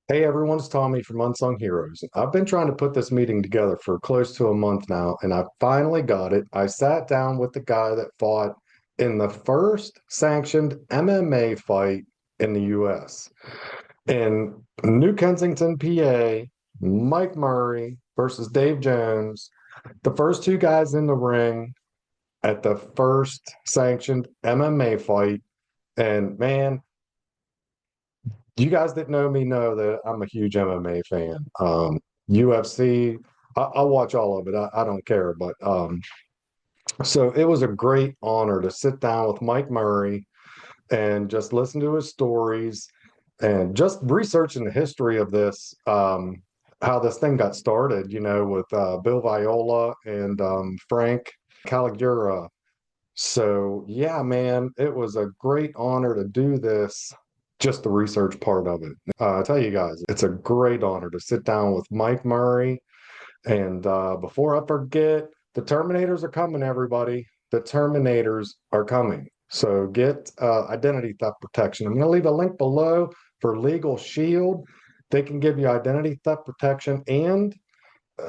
Hey everyone, it's Tommy from Unsung Heroes. I've been trying to put this meeting together for close to a month now, and I finally got it. I sat down with the guy that fought in the first sanctioned MMA fight in the US. In New Kensington, PA, Mike Murray versus Dave Jones, the first two guys in the ring at the first sanctioned MMA fight. And man, you guys that know me know that I'm a huge MMA fan. UFC, I'll watch all of it. I don't care. But so it was a great honor to sit down with Mike Murray and just listen to his stories and just researching the history of this, how this thing got started, with Bill Viola and Frank Caligura. So, yeah, man, it was a great honor to do this, just the research part of it. I tell you guys, it's a great honor to sit down with Mike Murray. And before I forget, the Terminators are coming, everybody. The Terminators are coming. So get identity theft protection. I'm going to leave a link below for Legal Shield. They can give you identity theft protection and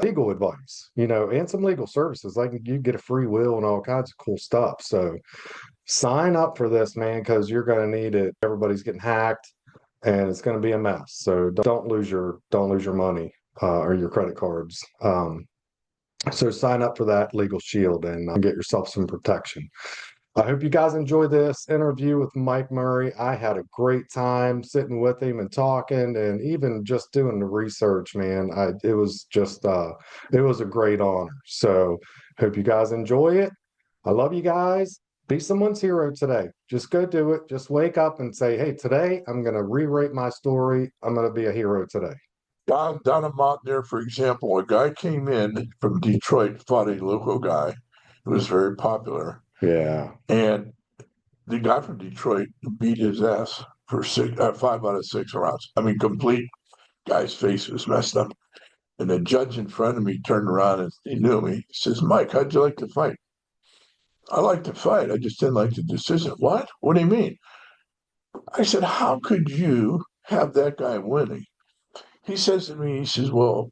legal advice, and some legal services. Like you get a free will and all kinds of cool stuff. So sign up for this, man, because you're going to need it. Everybody's getting hacked, and it's going to be a mess. So don't lose your money or your credit cards. So sign up for that Legal Shield and get yourself some protection. I hope you guys enjoy this interview with Mike Murray. I had a great time sitting with him and talking and even just doing the research, man. It was a great honor. So hope you guys enjoy it. I love you guys. Be someone's hero today. Just go do it. Just wake up and say, hey, today I'm going to rewrite my story. I'm going to be a hero today. Down a mountain there, for example, a guy came in from Detroit, fought a local guy who was very popular, Yeah. and the guy from Detroit beat his ass for 5 out of 6 rounds. I mean, complete. Guy's face was messed up, and the judge in front of me turned around and he knew me. He says, "Mike, how'd you like to fight?" "I like to fight. I just didn't like the decision." "What? What do you mean?" I said, "How could you have that guy winning?" He says to me, he says, "Well,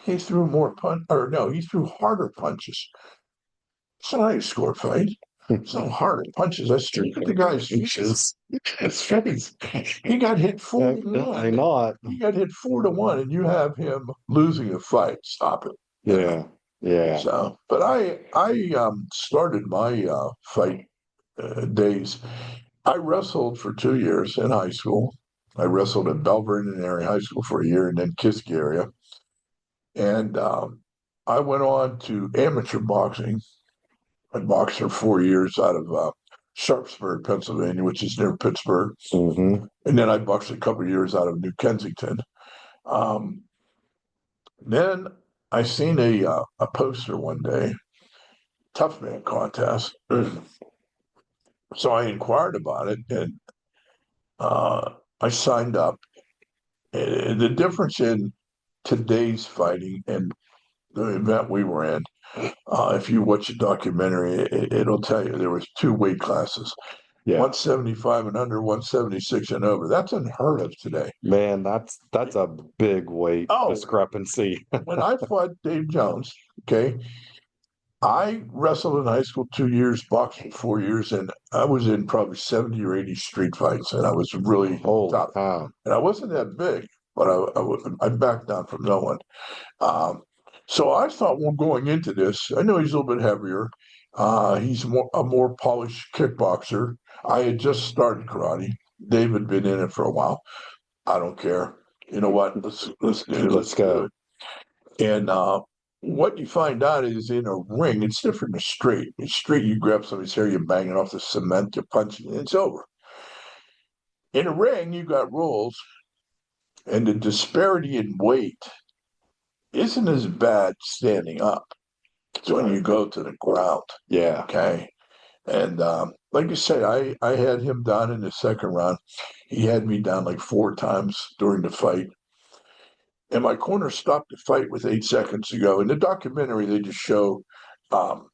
he threw more punch, or no, he threw harder punches." It's not how you score a fight. It's not harder punches. I said, "Look at the guy's face. His face. He got hit 4-1. Definitely not. He got hit 4-1, and you have him losing a fight. Stop it." You know. Yeah. Yeah. So, but I started my fight days. I wrestled for 2 years in high school. I wrestled at Belvern Area High School for a year, and then Kiski area. And I went on to amateur boxing. I boxed for 4 years out of Sharpsburg, Pennsylvania, which is near Pittsburgh. Hmm. And then I boxed a couple of years out of New Kensington. Um, then I seen a poster one day, tough man contest. So I inquired about it, and I signed up. And the difference in today's fighting and the event we were in, if you watch the documentary, it'll tell you there was two weight classes, Yeah. 175 and under, 176 and over. That's unheard of today. Man, that's a big weight Oh, discrepancy. when I fought Dave Jones, okay, I wrestled in high school 2 years, boxed for 4 years, and I was in probably 70 or 80 street fights, and I was really Holy tough. cow. And I wasn't that big, but I backed down from no one. Um, so I thought, well, going into this, I know he's a little bit heavier. He's a more polished kickboxer. I had just started karate. Dave had been in it for a while. I don't care. You know what? Let's Let's do go. it. And what you find out is in a ring, it's different than straight. In straight, you grab somebody's hair, you bang it off the cement, you punch it, and it's over. In a ring, you got rules, and the disparity in weight isn't as bad standing up. It's when you go to the ground. Yeah. Okay. And like you say, I had him down in the second round. He had me down like 4 times during the fight. And my corner stopped the fight with 8 seconds to go. In the documentary, they just show um,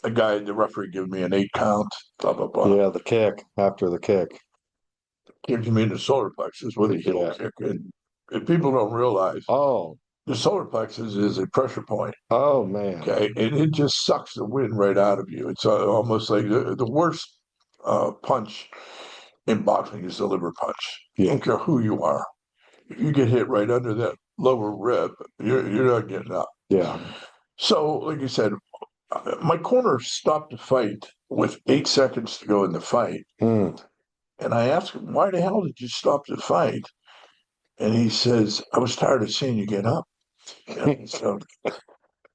a guy, the referee, giving me an 8 count, blah, blah, blah. Yeah, the kick after the kick. kicked me in the solar plexus with a heel kick. And people don't realize the solar plexus is a pressure point. Oh man. Okay. And it just sucks the wind right out of you. It's almost like the worst punch in boxing is the liver punch. You don't care who you are. If you get hit right under that lower rib, you're not getting up. Yeah. So, like you said, my corner stopped the fight with 8 seconds to go in the fight. Mm. And I asked him, why the hell did you stop the fight? And he says, I was tired of seeing you get up. So,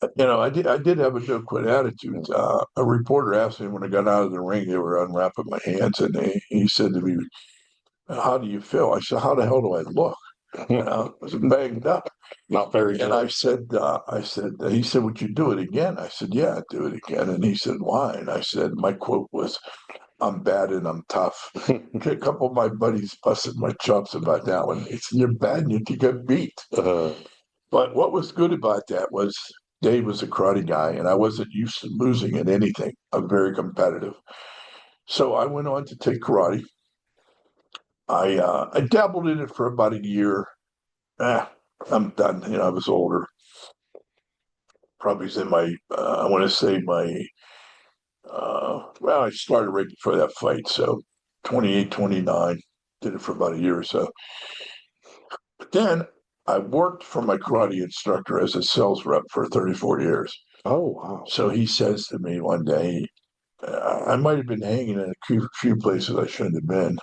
I did have a no quit attitude. A reporter asked me when I got out of the ring, they were unwrapping my hands, and he said to me, how do you feel? I said, how the hell do I look? I was banged up. Not very good. And he said, would you do it again? I said, yeah, I'd do it again. And he said, why? And I said, my quote was, I'm bad and I'm tough. A couple of my buddies busted my chops about that one. He said, you're bad and you get beat. But what was good about that was Dave was a karate guy, and I wasn't used to losing at anything. I'm very competitive. So I went on to take karate. I dabbled in it for about a year. I'm done. I was older. Probably in my, I want to say my, I started right before that fight. So 28, 29, did it for about a year or so. But then I worked for my karate instructor as a sales rep for 34 years. Oh, wow. So he says to me one day, I might have been hanging in a few places I shouldn't have been.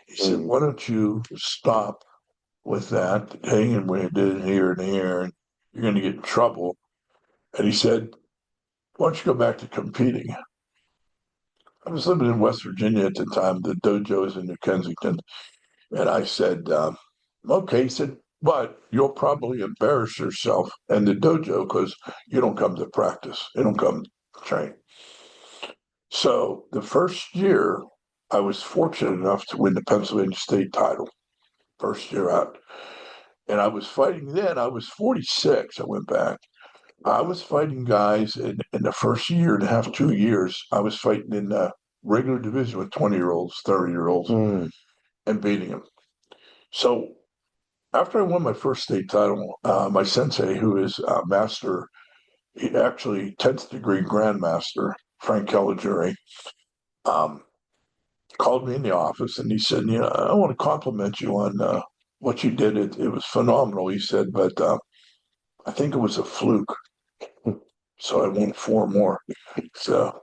He said, why don't you stop with that, hanging where you did here and here, and you're going to get in trouble. And he said, why don't you go back to competing? I was living in West Virginia at the time. The dojo was in New Kensington. And I said, okay. He said, but you'll probably embarrass yourself and the dojo because you don't come to practice. You don't come to train. So the first year, I was fortunate enough to win the Pennsylvania state title, first year out. And I was fighting then. I was 46. I went back. I was fighting guys in the first year and a half, 2 years. I was fighting in the regular division with 20-year-olds, 30-year-olds, and beating them. So after I won my first state title, my sensei, who is a master, he actually 10th degree grandmaster, Frank Caligura, called me in the office and he said, I want to compliment you on what you did. It was phenomenal, he said, but I think it was a fluke. So I won 4 more. So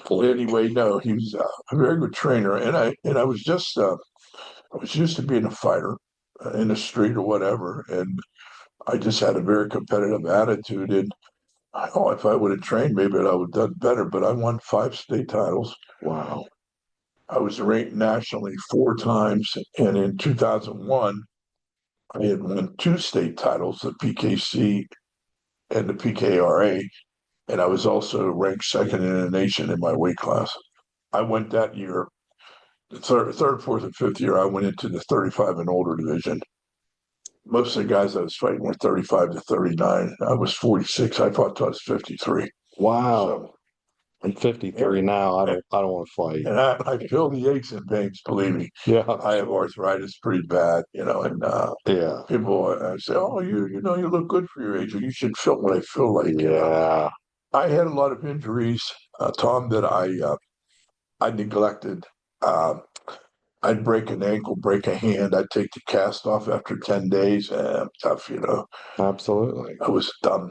anyway, no, he was a very good trainer, and I was just I was used to being a fighter in the street or whatever, and I just had a very competitive attitude. And if I would have trained, maybe I would have done better. But I won 5 state titles. Wow. I was ranked nationally 4 times, and in 2001, I had won 2 state titles, the PKC and the PKRA. And I was also ranked second in the nation in my weight class. I went that year, the third, fourth, and fifth year, I went into the 35 and older division. Most of the guys I was fighting were 35 to 39. I was 46. I fought till I was 53. Wow. So, I'm 53 now. I don't want to fight. And I feel the aches and pains, believe me. Yeah. I have arthritis pretty bad, and people say, oh, you look good for your age. You should feel what I feel like. Yeah. I had a lot of injuries, Tom, that I neglected. I'd break an ankle, break a hand. I'd take the cast off after 10 days. Tough, Absolutely. I was done.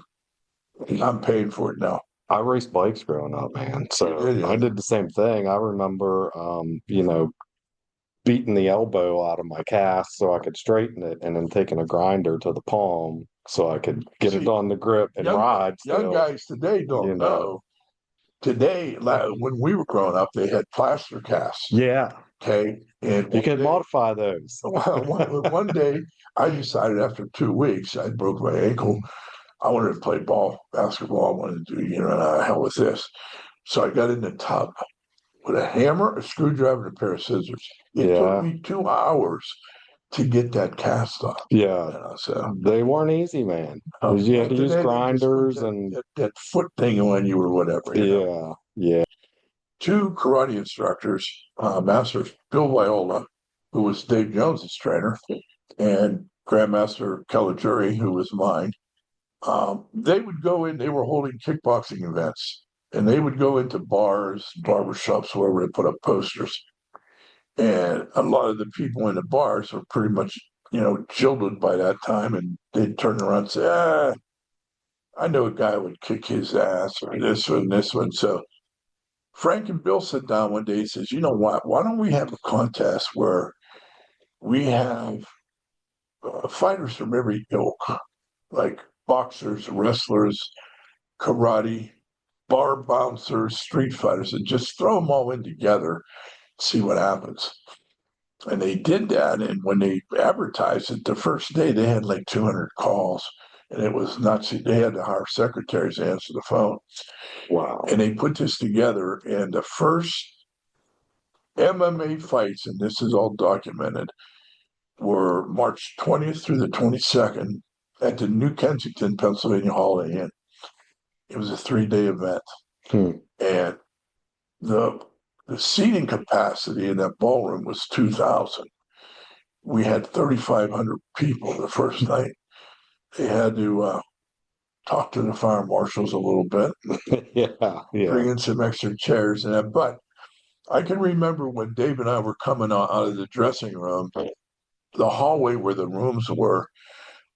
I'm paying for it now. I raced bikes growing up, man. So Yeah. I did the same thing. I remember, beating the elbow out of my cast so I could straighten it and then taking a grinder to the palm so I could get it on the grip and ride still. Young guys today don't know. Today, when we were growing up, they had plaster casts. Yeah. Okay. And you can modify those. one day, I decided after 2 weeks, I broke my ankle. I wanted to play basketball. I wanted to do, hell with this. So I got in the tub with a hammer, a screwdriver, and a pair of scissors. It took me 2 hours to get that cast off. Yeah. So they weren't easy, man. You had to use grinders and that foot thing on you or whatever. Yeah. 2 karate instructors, masters, Bill Viola who was Dave Jones's trainer, and Grandmaster Caligura, who was mine. They would go in. They were holding kickboxing events, and they would go into bars, barbershops, wherever they put up posters. And a lot of the people in the bars were pretty much, jilted by that time, and they'd turn around and say, I know a guy would kick his ass, or this one, this one. So Frank and Bill sit down one day and says, you know what? Why don't we have a contest where we have fighters from every ilk, like boxers, wrestlers, karate, bar bouncers, street fighters, and just throw them all in together, see what happens. And they did that. And when they advertised it, the first day they had like 200 calls. And it was nuts. They had to hire secretaries to answer the phone. Wow. And they put this together. And the first MMA fights, and this is all documented, were March 20th through the 22nd at the New Kensington, Pennsylvania Holiday Inn. It was a 3-day event. And the seating capacity in that ballroom was 2,000. We had 3,500 people the first night. They had to talk to the fire marshals a little bit, bring in some extra chairs and that. But I can remember when Dave and I were coming out of the dressing room, the hallway where the rooms were,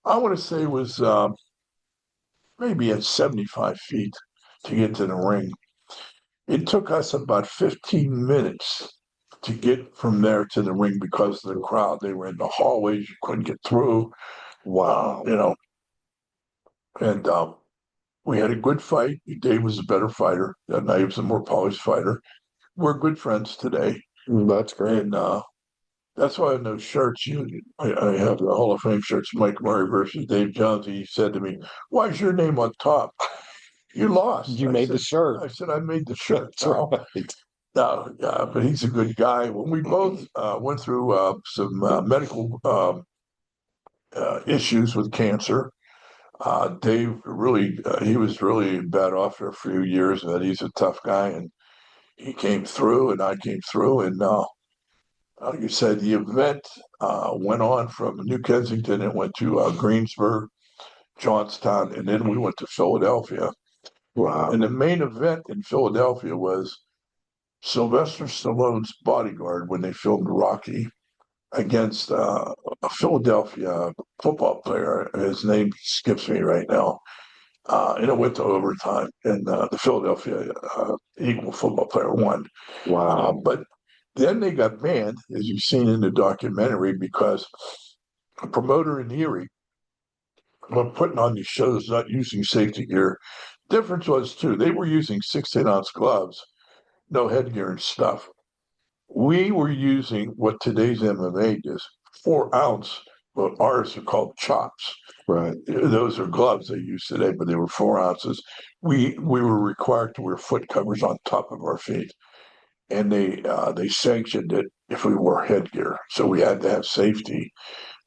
I want to say was maybe at 75 feet to get to the ring. It took us about 15 minutes to get from there to the ring because of the crowd. They were in the hallways, you couldn't get through. Wow. And we had a good fight. Dave was a better fighter. I was a more polished fighter. We're good friends today. That's great. And that's why in those shirts, I have the Hall of Fame shirts, Mike Murray versus Dave Jones. He said to me, why is your name on top? You lost. You made the shirt. I said, I made the shirt. That's right. No, but he's a good guy. When we both went through some medical issues with cancer, Dave really, he was really bad off for a few years, and he's a tough guy, and he came through, and I came through, and like you said, the event went on from New Kensington. It went to Greensburg, Johnstown, and then we went to Philadelphia. Wow. And the main event in Philadelphia was Sylvester Stallone's bodyguard when they filmed Rocky against a Philadelphia football player. His name skips me right now. And it went to overtime, and the Philadelphia Eagle football player won. Wow. But then they got banned, as you've seen in the documentary, because a promoter in Erie were putting on these shows not using safety gear. Difference was, too, they were using 16-ounce gloves, no headgear and stuff. We were using what today's MMA is, 4-ounce, but ours are called chops. Right. Those are gloves they use today, but they were 4 ounces. We were required to wear foot covers on top of our feet, and they sanctioned it if we wore headgear. So we had to have safety.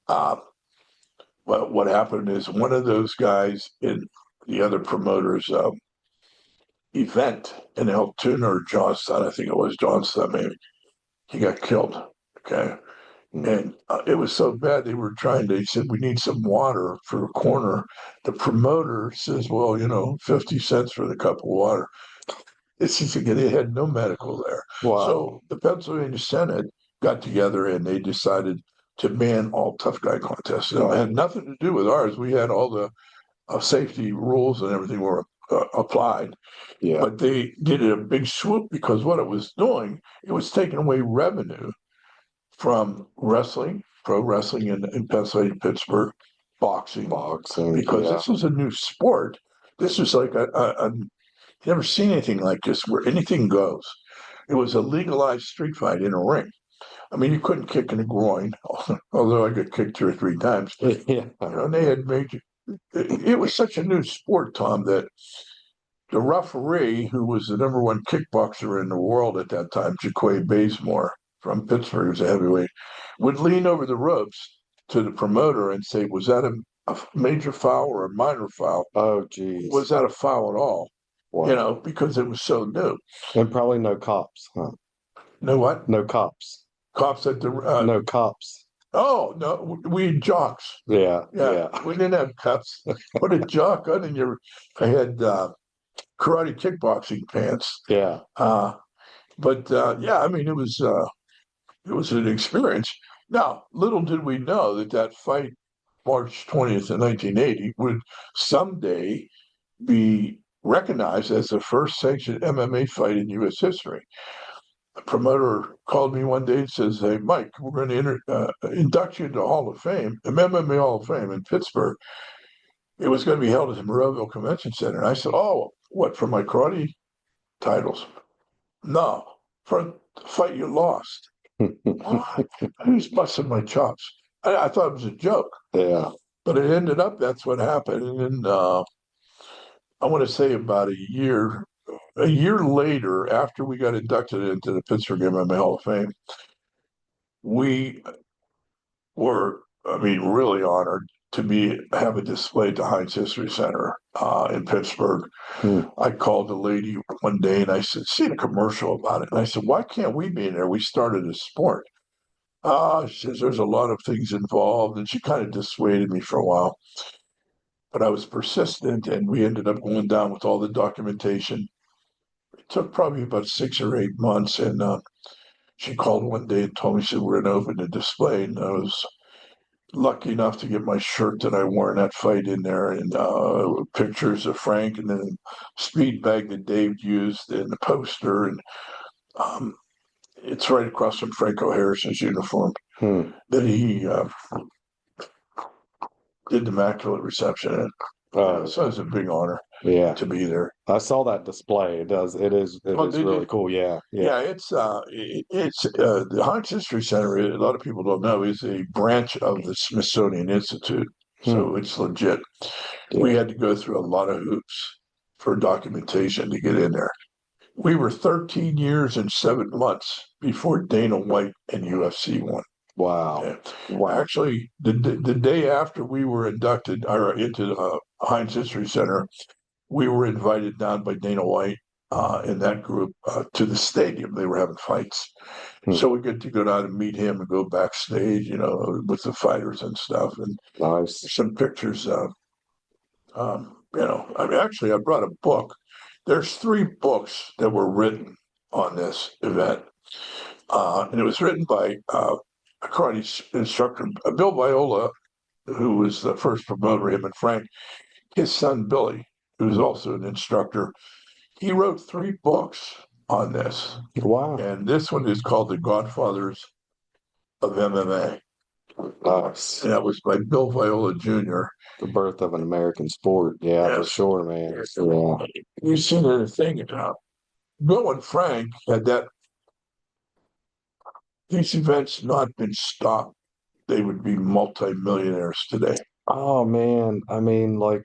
But what happened is one of those guys in the other promoter's event in Altoona or Johnstown, I think it was Johnstown, maybe, he got killed. Okay. And it was so bad they said, we need some water for a corner. The promoter says, well, 50 cents for the cup of water. It's just, they had no medical there. Wow. So the Pennsylvania Senate got together and they decided to ban all tough guy contests. It had nothing to do with ours. We had all the safety rules and everything were applied. Yeah. But they did it a big swoop because what it was doing, it was taking away revenue from wrestling, pro wrestling in Pennsylvania, Pittsburgh, boxing, because this was a new sport. This was like never seen anything like this where anything goes. It was a legalized street fight in a ring. I mean, you couldn't kick in the groin, although I got kicked 2 or 3 times. Yeah. And they had major. It was such a new sport, Tom, that the referee, who was the #1 kickboxer in the world at that time, Jaquay Bazemore from Pittsburgh, was a heavyweight, would lean over the ropes to the promoter and say, was that a major foul or a minor foul? Oh, geez. Was that a foul at all? Wow. Because it was so new. And probably no cops, huh? No what? No cops. Cops at the No cups. oh no, we had jocks. Yeah, Yeah, yeah, we didn't have cups. Put a jock on in your. I had karate kickboxing pants. yeah. Uh, but yeah, I mean, it was an experience. Now, little did we know that that fight, March 20th, 1980, would someday be recognized as the first sanctioned MMA fight in U.S. history. A promoter called me one day and says, "Hey, Mike, we're going to induct you into Hall of Fame, MMA Hall of Fame in Pittsburgh. It was going to be held at the Monroeville Convention Center." And I said, "Oh, what, for my karate titles?" "No, for the fight you lost." What? Who's busting my chops? I thought it was a joke, Yeah. but it ended up that's what happened. And then I want to say about a year later, after we got inducted into the Pittsburgh MMA Hall of Fame, we were, I mean, really honored to be have a display at the Heinz History Center in Pittsburgh. Hmm. I called the lady one day and I said, "Seen a commercial about it." And I said, "Why can't we be in there? We started a sport." She says there's a lot of things involved, and she kind of dissuaded me for a while. But I was persistent, and we ended up going down with all the documentation. It took probably about 6 or 8 months, and she called one day and told me, she said, "We're going to open the display." And I was lucky enough to get my shirt that I wore in that fight in there, and pictures of Frank, and then speed bag that Dave used, and the poster, and um, it's right across from Franco Harrison's uniform Hmm. that he did the immaculate reception in. So it's a big honor Yeah. to be there. I saw that display. It Oh, is did really you? cool. Yeah, yeah. Yeah, it's the Heinz History Center. A lot of people don't know is a branch of the Smithsonian Institute, Hmm. so it's legit. We Yeah. had to go through a lot of hoops for documentation to get in there. We were 13 years and 7 months before Dana White and UFC won. Wow. Yeah. Wow. Actually, the day after we were inducted or into the Heinz History Center, we were invited down by Dana White and that group to the stadium. They were having fights. Hmm. So we get to go down and meet him and go backstage, with the fighters and stuff. And Nice. some pictures. I mean, actually, I brought a book. There's 3 books that were written on this event. And it was written by a karate instructor, Bill Viola, who was the first promoter, him and Frank, his son Billy, who's also an instructor. He wrote 3 books on this. Wow. And this one is called The Godfathers of MMA. Nice. And that was by Bill Viola Jr. The birth of an American sport. Yeah, for Yes. sure, man. Yeah. You've seen the thing. Bill and Frank had these events not been stopped, they would be multimillionaires today. Oh man. I mean, like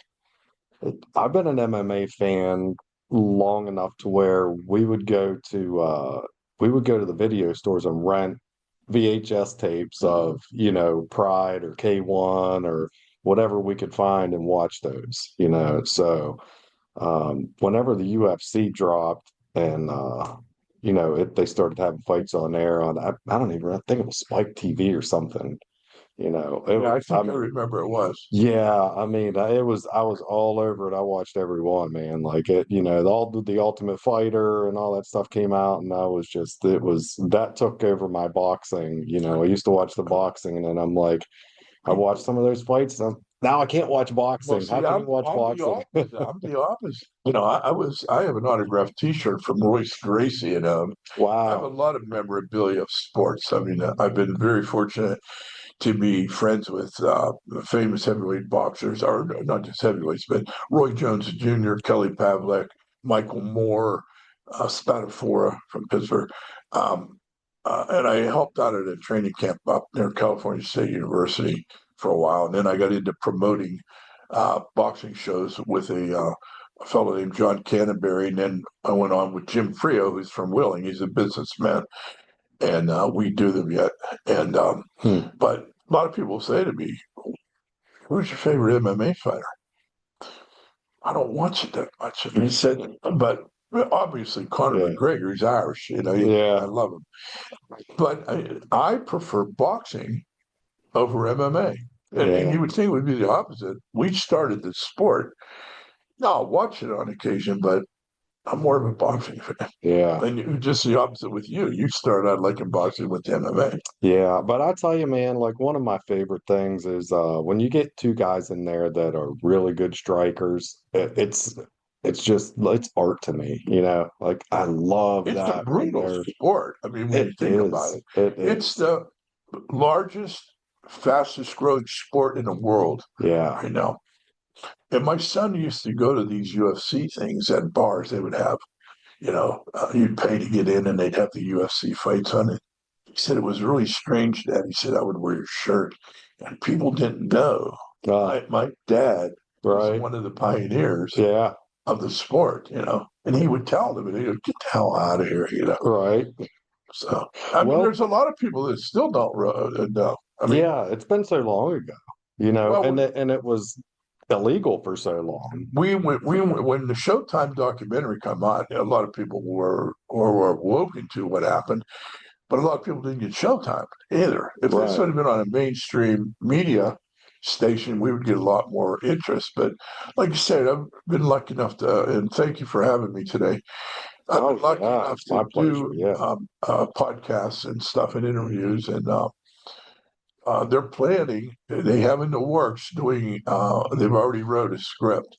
I've been an MMA fan long enough to where we would go to the video stores and rent VHS tapes of, Pride or K1 or whatever we could find and watch those. So whenever the UFC dropped and they started having fights on air on I don't even I think it was Spike TV or something. Yeah, I think I remember it was. Yeah, I mean, I was all over it. I watched every one, man. Like the Ultimate Fighter and all that stuff came out, and it was that took over my boxing. I used to watch the boxing, and then I'm like, I watched some of those fights, and now I can't watch Well, boxing. How see, can you watch I'm the boxing? opposite. I'm the opposite. I have an autographed T-shirt from Royce Gracie, and I have a Wow. lot of memorabilia of sports. I mean, I've been very fortunate to be friends with famous heavyweight boxers, or not just heavyweights, but Roy Jones Jr., Kelly Pavlik, Michael Moore, Spadafora from Pittsburgh. Um, and I helped out at a training camp up near California State University for a while. And then I got into promoting boxing shows with a fellow named John Canterbury. And then I went on with Jim Frio, who's from Wheeling. He's a businessman, and we do them yet. And Hmm. but a lot of people say to me, "Who's your favorite MMA fighter?" I don't watch it that much. And he said, but Well, obviously, Conor Yeah, McGregor, he's Irish. I yeah, love him. But I prefer boxing over MMA. And yeah, you would think it would be the opposite. We started the sport. No, I'll watch it on occasion, but I'm more of a boxing fan. yeah. And just the opposite with you. You started out liking boxing with MMA. Yeah, but I tell you, man, like one of my favorite things is when you get two guys in there that are really good strikers, it's just it's art to me, you know? Like I love It's a that when brutal they're sport. I mean, when you it think about is. it, It it's is. the largest, fastest growing sport in the world Yeah. right now. And my son used to go to these UFC things at bars. They would have, you'd pay to get in and they'd have the UFC fights on it. He said it was really strange, Dad. He said I would wear your shirt. And people didn't know. Uh, My dad was right. one of the pioneers Yeah. of the sport. And he would tell them, and he would get the hell out of here. Right. So, I mean, Well, there's a lot of people that still don't know. I mean, yeah, it's been so long ago, you know, well, and it was illegal for so long. when the Showtime documentary came out, a lot of people were awoken to what happened, but a lot of people didn't get Showtime either. If this Right. had been on a mainstream media station, we would get a lot more interest. But like you said, I've been lucky enough to, and thank you for having me today. I've Oh been lucky yeah, enough it's to my pleasure. do Yeah. podcasts and stuff and interviews, and they're planning. They have in the works doing. They've already wrote a script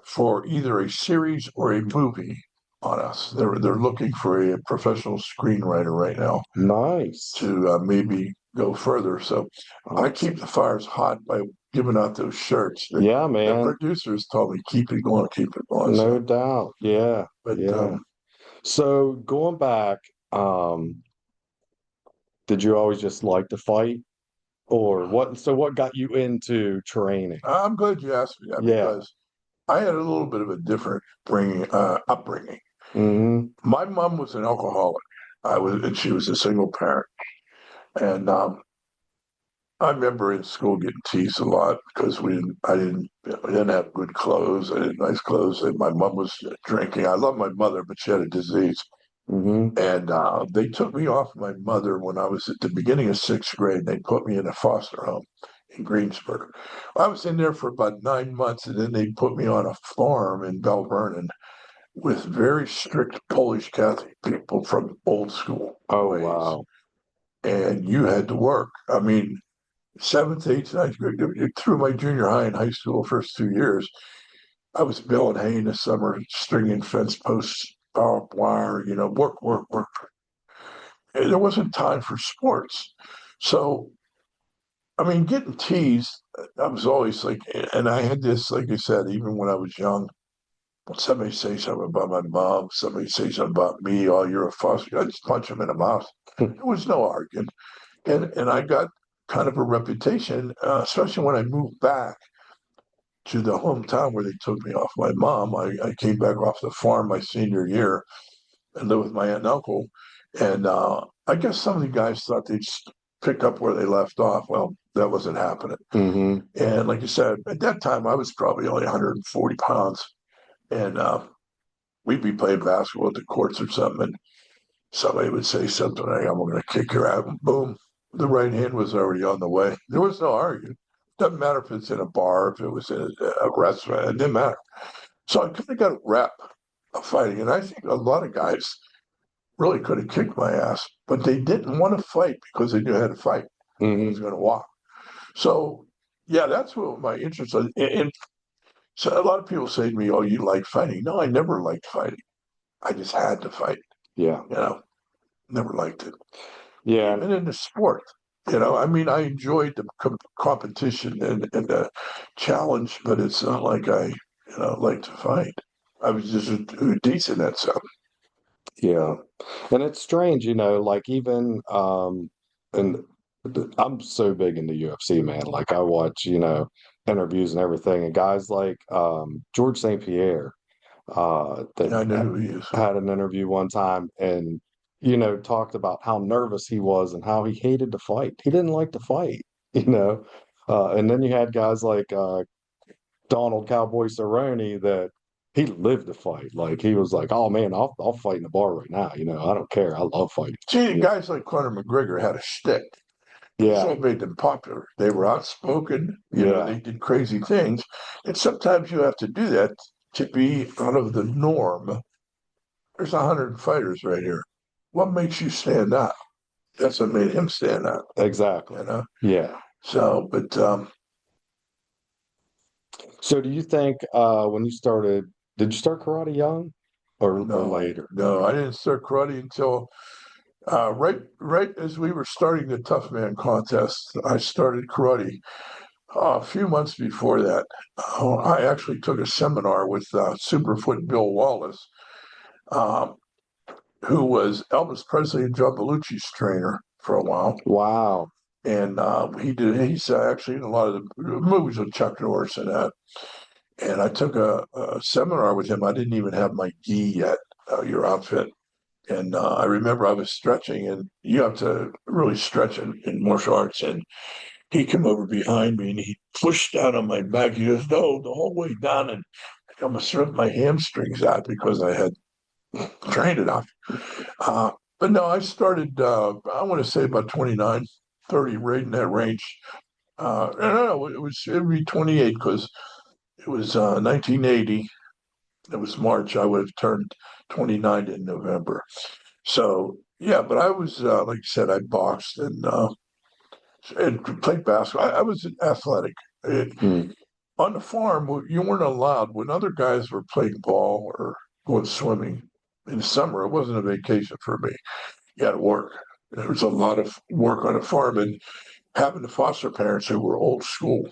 for either a series or a movie on us. They're looking for a professional screenwriter right now Nice. to maybe go further. So I keep Awesome. the fires hot by giving out those shirts. Yeah, The man. producers told me keep it going, keep it going. No So, doubt. Yeah. but Yeah. So going back, um, did you always just like to fight or what? So what got you into training? I'm glad you asked me that Yeah. because I had a little bit of a different upbringing. Hmm. My mom was an alcoholic. And she was a single parent. And I remember in school getting teased a lot because we didn't have good clothes. I didn't nice clothes. And my mom was drinking. I love my mother, but she had a disease. Hmm. And they took me off my mother when I was at the beginning of sixth grade. They put me in a foster home in Greensburg. I was in there for about 9 months, and then they put me on a farm in Bell Vernon with very strict Polish Catholic people from old school Oh, ways. wow. And you had to work. I mean, seventh, eighth, ninth grade, through my junior high and high school first 2 years, I was baling hay in the summer, stringing fence posts, barbed wire, work, work, work. And there wasn't time for sports. So, I mean, getting teased, I was always like, and I had this, like I said, even when I was young, when somebody say something about my mom, somebody say something about me, oh, you're a foster, I just punch them in the mouth. There was no arguing. And I got kind of a reputation, especially when I moved back to the hometown where they took me off my mom. I came back off the farm my senior year and lived with my aunt and uncle. And I guess some of the guys thought they'd pick up where they left off. Well, that wasn't happening. Hmm. And like I said, at that time, I was probably only 140 pounds. And we'd be playing basketball at the courts or something. And somebody would say something like, I'm going to kick your ass. And boom, the right hand was already on the way. There was no arguing. Doesn't matter if it's in a bar, if it was in a restaurant, it didn't matter. So I kind of got a rep of fighting. And I think a lot of guys really could have kicked my ass, but they didn't want to fight because they knew how to fight. I was Hmm. going to walk. So, yeah, that's what my interest was. And so a lot of people say to me, oh, you like fighting. No, I never liked fighting. I just had to fight, Yeah. you know, never liked it. Yeah. Even in the sport. I mean, I enjoyed the competition and the challenge, but it's not like I like to fight. I was just decent at something. Yeah. And it's strange, you know, like even and I'm so big into UFC, man. Like I watch, you know, interviews and everything, and guys like George St. Pierre that Yeah, I know who he is. had an interview one time and you know talked about how nervous he was and how he hated to fight. He didn't like to fight, you know. And then you had guys like Donald Cowboy Cerrone that he lived to fight. Like he was like, oh man, I'll fight in the bar right now. I don't care. I love fighting. See, Yeah. guys like Conor McGregor had a shtick. That's Yeah. what made them popular. They were outspoken, Yeah. they did crazy things. And sometimes you have to do that to be out of the norm. There's 100 fighters right here. What makes you stand out? That's what made him stand out, Exactly. you know? Yeah. So, but So do you think when you started, did you start karate young or no, later? no, I didn't start karate until right as we were starting the Tough Man contest. I started karate a few months before that. I actually took a seminar with Superfoot Bill Wallace, um, who was Elvis Presley and John Belushi's trainer for a while. Wow. And he's actually in a lot of the movies with Chuck Norris and that. And I took a seminar with him. I didn't even have my gi yet, your outfit. And I remember I was stretching, and you have to really stretch in martial arts. And he came over behind me and he pushed down on my back. He goes, no, the whole way down. And I almost ripped my hamstrings out because I had trained enough. But no, I started, I want to say about 29, 30, right in that range. No, it would be 28 because it was 1980. It was March. I would have turned 29 in November. So, yeah, but I was, like I said, I boxed and played basketball. I was athletic. Hmm. On the farm, you weren't allowed when other guys were playing ball or going swimming in the summer. It wasn't a vacation for me. You had to work. There was a lot of work on a farm, and having the foster parents who were old school,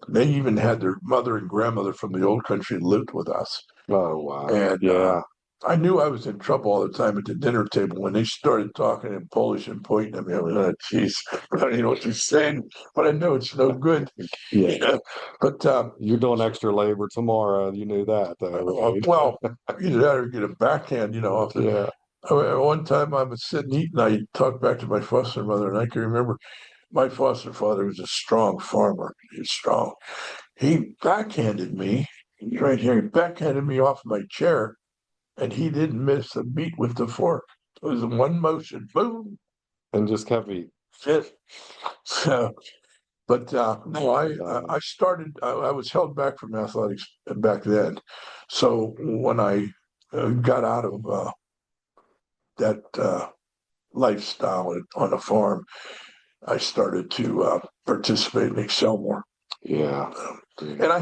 they even had their mother and grandmother from the old country lived with us. Oh wow. And Yeah. I knew I was in trouble all the time at the dinner table when they started talking in Polish and pointing at me. I was like, geez, I don't even know what you're saying, but I know it's no good. Yeah. But You're doing extra labor tomorrow. You knew that though, right? well, either that or get a backhand, off the. Yeah. One time I was sitting eating, I talked back to my foster mother, and I can remember my foster father was a strong farmer. He was strong. He backhanded me right here. He backhanded me off my chair, and he didn't miss a beat with the fork. It was in one motion, boom, And just kept eating. fit. So, but no, I Um, started. I was held back from athletics back then. So when I got out of that lifestyle on a farm, I started to participate and excel more. yeah. And I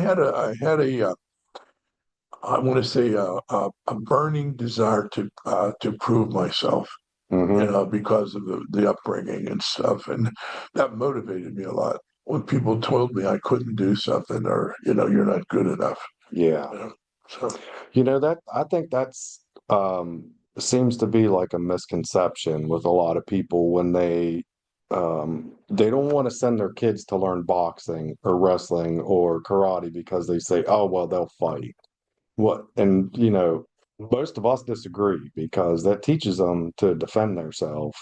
want to say a burning desire to prove myself, Hmm. because of the upbringing and stuff, and that motivated me a lot. When people told me I couldn't do something, or you're not good enough, Yeah. you know. So That I think that's seems to be like a misconception with a lot of people when they don't want to send their kids to learn boxing or wrestling or karate because they say, oh well, they'll fight. What and most of us disagree because that teaches them to defend themselves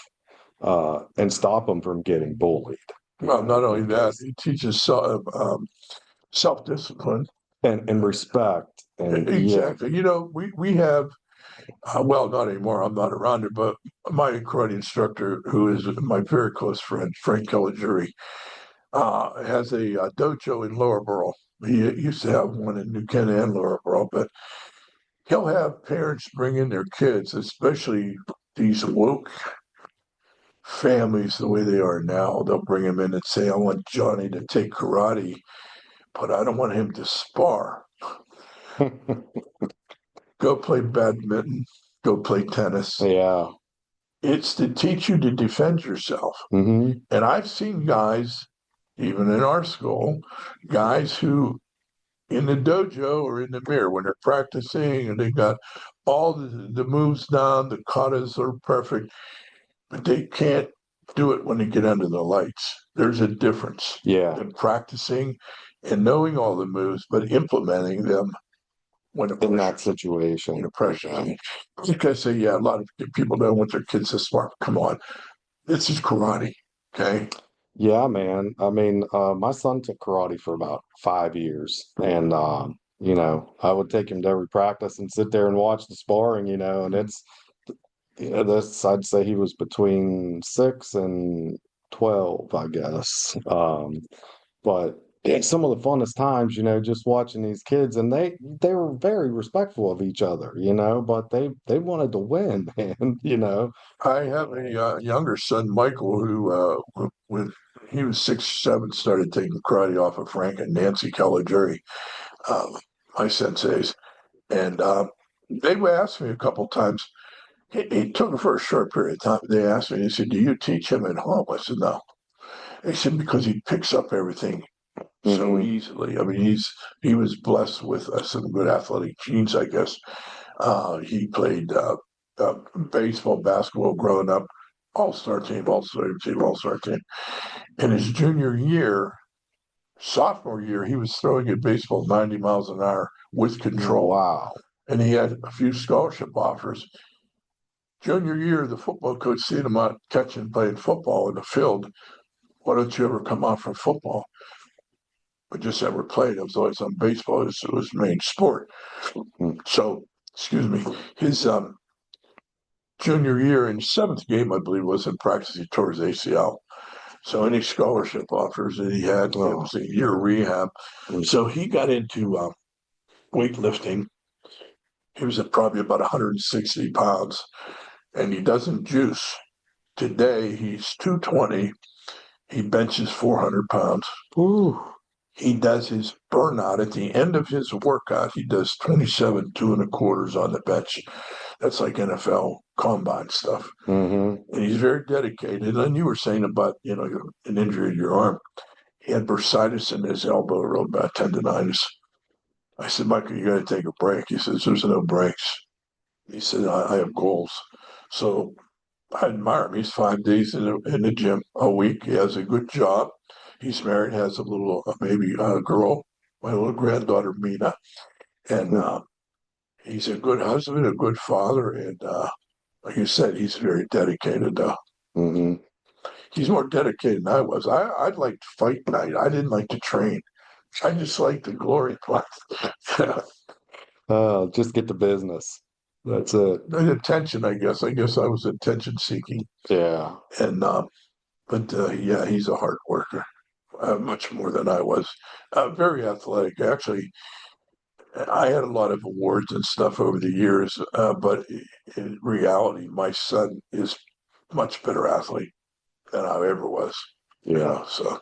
and stop them from getting bullied. well, not only that, Because it teaches self-discipline. and respect and yeah. Exactly. We have well, not anymore. I'm not around it, but my karate instructor, who is my very close friend, Frank Caligura, has a dojo in Lower Borough. He used to have one in New Kent and Lower Borough, but he'll have parents bring in their kids, especially these woke families the way they are now. They'll bring him in and say, I want Johnny to take karate, but I don't want him to spar. Go play badminton, go play tennis. Yeah. It's to teach you to defend yourself. Hmm. And I've seen guys, even in our school, guys who in the dojo or in the mirror when they're practicing and they got all the moves down, the katas are perfect, but they can't do it when they get under the lights. There's a difference Yeah. in practicing and knowing all the moves, but implementing them when the In that pressure's situation. pressure. Yeah. Like I say, yeah, a lot of people don't want their kids to smart. Come on, this is karate. Okay. Yeah, man. I mean, my son took karate for about 5 years, and I would take him to every practice and sit there and watch the sparring, and it's, this, I'd say he was between 6 and 12, I guess. But it's some of the funnest times, just watching these kids, and they were very respectful of each other, but they wanted to win, man. I have a younger son, Michael, who when he was 6, 7, started taking karate off of Frank and Nancy Caligura, um, my senseis, and they would ask me a couple times. He took it for a short period of time. They asked me, they said, "Do you teach him at home?" I said, "No." They said, "Because he picks up everything so Hmm. easily." I mean, he was blessed with some good athletic genes, I guess. He played uh, baseball, basketball growing up, all-star team, all-star team, all-star team. In his junior year, sophomore year, he was throwing at baseball 90 miles an hour with control, Wow. and he had a few scholarship offers. Junior year, the football coach seen him out catching, playing football in the field. "Why don't you ever come out from football?" But just ever played. It was always on baseball. It was main sport. So, excuse me, his junior year in seventh game, I believe, was in practice. He tore his ACL. So any scholarship offers that he had, it Oh. was a year rehab. So he got into weightlifting. He was at probably about 160 pounds, and he doesn't juice. Today, he's 220. He benches 400 pounds. Ooh. He does his burnout at the end of his workout. He does 27 2 1/4s on the bench. That's like NFL combine stuff. Hmm. And he's very dedicated. And you were saying about, an injury in your arm. He had bursitis in his elbow, real bad tendonitis. I said, "Michael, you got to take a break." He says, "There's no breaks." He said, I have goals. So I admire him. He's 5 days in the gym a week. He has a good job. He's married, has a little baby girl, my little granddaughter, Mina. And he's a good husband, a good father. And like you said, he's very dedicated. Hmm. He's more dedicated than I was. I'd like to fight night. I didn't like to train. I just like the glory part. Just get the business. That's it. The attention, I guess. I guess I was attention seeking. Yeah. And but yeah, he's a hard worker, much more than I was. Very athletic. Actually, I had a lot of awards and stuff over the years, but in reality, my son is much better athlete than I ever was. Yeah. So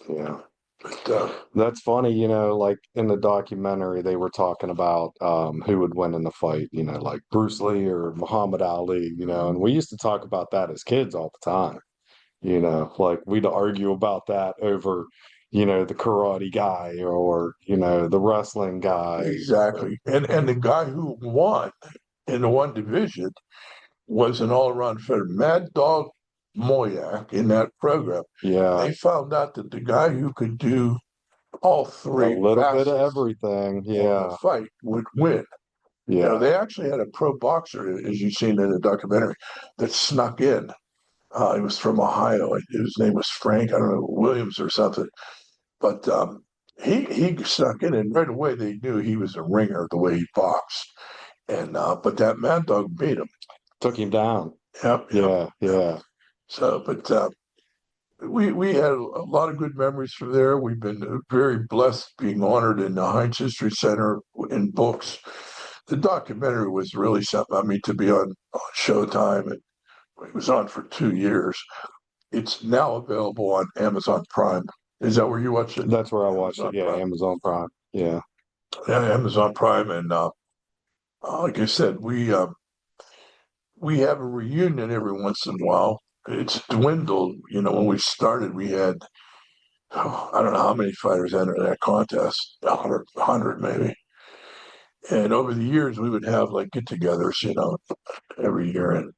Yeah. but That's funny, like in the documentary, they were talking about who would win in the fight, like Bruce Lee or Muhammad Ali, and we used to talk about that as kids all the time, like we'd argue about that over, the karate guy or, the wrestling guy. exactly. And the guy who won in the one division was an all-around fighter, Mad Dog Moyak in that program. Yeah. They found out that the guy who could do all A three little bit of facets everything. of the Yeah. fight would win. Yeah. They actually had a pro boxer, as you've seen in the documentary, that snuck in. He was from Ohio. His name was Frank, I don't know, Williams or something. But he snuck in, and right away they knew he was a ringer the way he boxed. And but that Mad Dog beat him. Took him down. Yep, yep, Yeah. yep. Yeah. So, but we had a lot of good memories from there. We've been very blessed being honored in the Heinz History Center in books. The documentary was really something. I mean, to be on Showtime, and it was on for 2 years. It's now available on Amazon Prime. Is that where you watch it? That's where I watched it. Amazon Yeah. Prime. Amazon Prime. Yeah. Yeah, Amazon Prime, and like I said, we have a reunion every once in a while. It's dwindled. When we started, we had I don't know how many fighters entered that contest, 100 maybe. And over the years, we would have like get-togethers, every year, and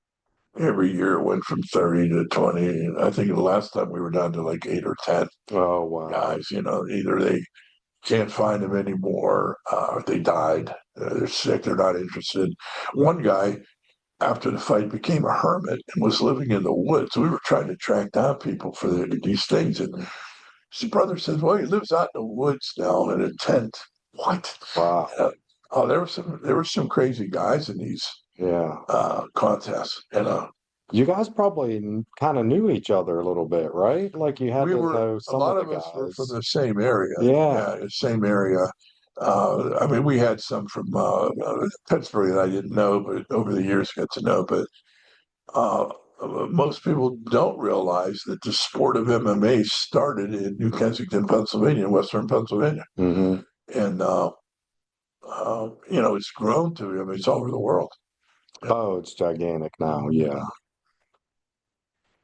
every year it went from 30 to 20. And I think the last time we were down to like 8 or 10 Oh, wow. guys. Either they can't find them anymore, or they died, they're sick, they're not interested. One guy, after the fight, became a hermit and was living in the woods. We were trying to track down people for these things, and his brother says, "Well, he lives out in the woods now in a tent." what? Wow. Oh, there were some crazy guys in these Yeah. contests, You guys probably kind of knew each other a little bit, right? Like you had we to were know a some of lot the of us were from guys. the same area. Yeah. Yeah, the same area. I mean, we had some from Pittsburgh that I didn't know, but over the years got to know. But uh, most people don't realize that the sport of MMA started in New Kensington, Pennsylvania, Western Pennsylvania, Hmm. and it's grown to. I mean, it's all over the world. Yeah. Oh, it's gigantic now. Yeah.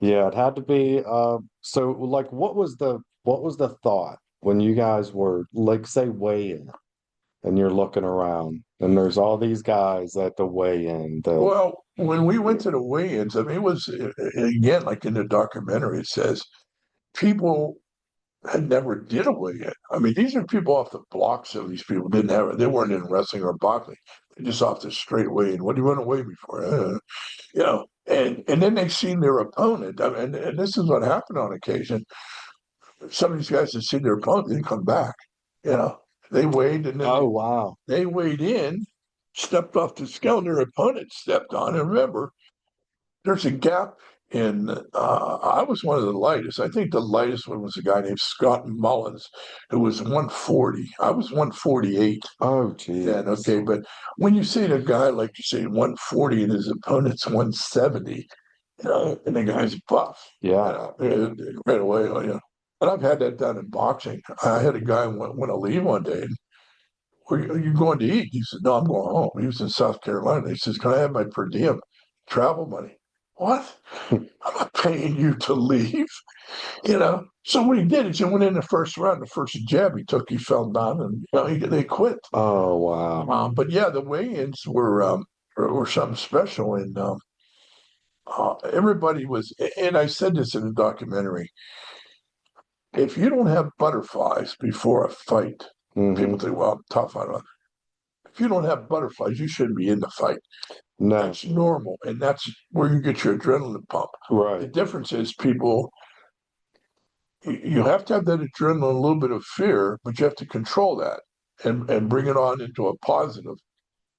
Yeah, it had to be so like what was the thought when you guys were like say weigh-in and you're looking around and there's all these guys at the weigh-in that Well, when we went to the weigh-ins, I mean, it was again like in the documentary. It says people had never did a weigh-in. I mean, these are people off the block. So these people didn't have it. They weren't in wrestling or boxing. They just off the straight weigh-in. What do you want to weigh me for? And then they seen their opponent. I mean, and this is what happened on occasion. Some of these guys had seen their opponent, didn't come back. You know, they weighed and then oh wow. they weighed in, stepped off the scale, and their opponent stepped on. And remember, there's a gap in. I was one of the lightest. I think the lightest one was a guy named Scott Mullins, who was 140. I was 148. Oh And geez. okay, but when you see a guy like you say 140 and his opponent's 170, and the guy's buff, Yeah. right away, And I've had that done in boxing. I had a guy want to leave one day. And, where are you going to eat? He said, no, I'm going home. He was in South Carolina. He says, can I have my per diem travel money? What? I'm not paying you to leave, So what he did is he went in the first round, the first jab he took, he fell down, and they quit. Oh wow. But yeah, the weigh-ins were something special, and everybody was. And I said this in the documentary: if you don't have butterflies before a fight, people Hmm. think, "Well, I'm tough." I don't. If you don't have butterflies, you shouldn't be in the fight. No. That's normal, and that's where you get your adrenaline pump. The Right. difference is people. You have to have that adrenaline, a little bit of fear, but you have to control that and bring it on into a positive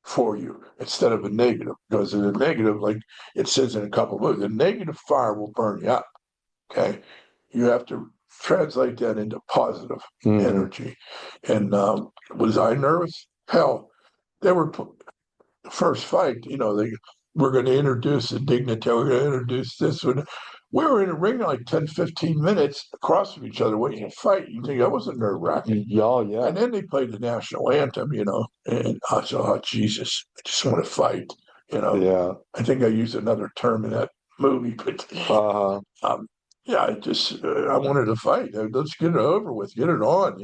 for you instead of a negative. Because in a negative, like it says in a couple of books, the negative fire will burn you up. Okay. You have to translate that into positive Hmm. energy. And was I nervous? Hell, they were the first fight, they were going to introduce a dignitary, we're going to introduce this one. We were in a ring like 10, 15 minutes across from each other waiting to fight. You think that wasn't nerve wracking? Yeah, yeah. And then they played the national anthem, and I said, oh, Jesus, I just want to fight. Yeah. I think I used another term in that movie, but Uh-huh. um, yeah, I wanted to fight. Let's get it over with, get it on.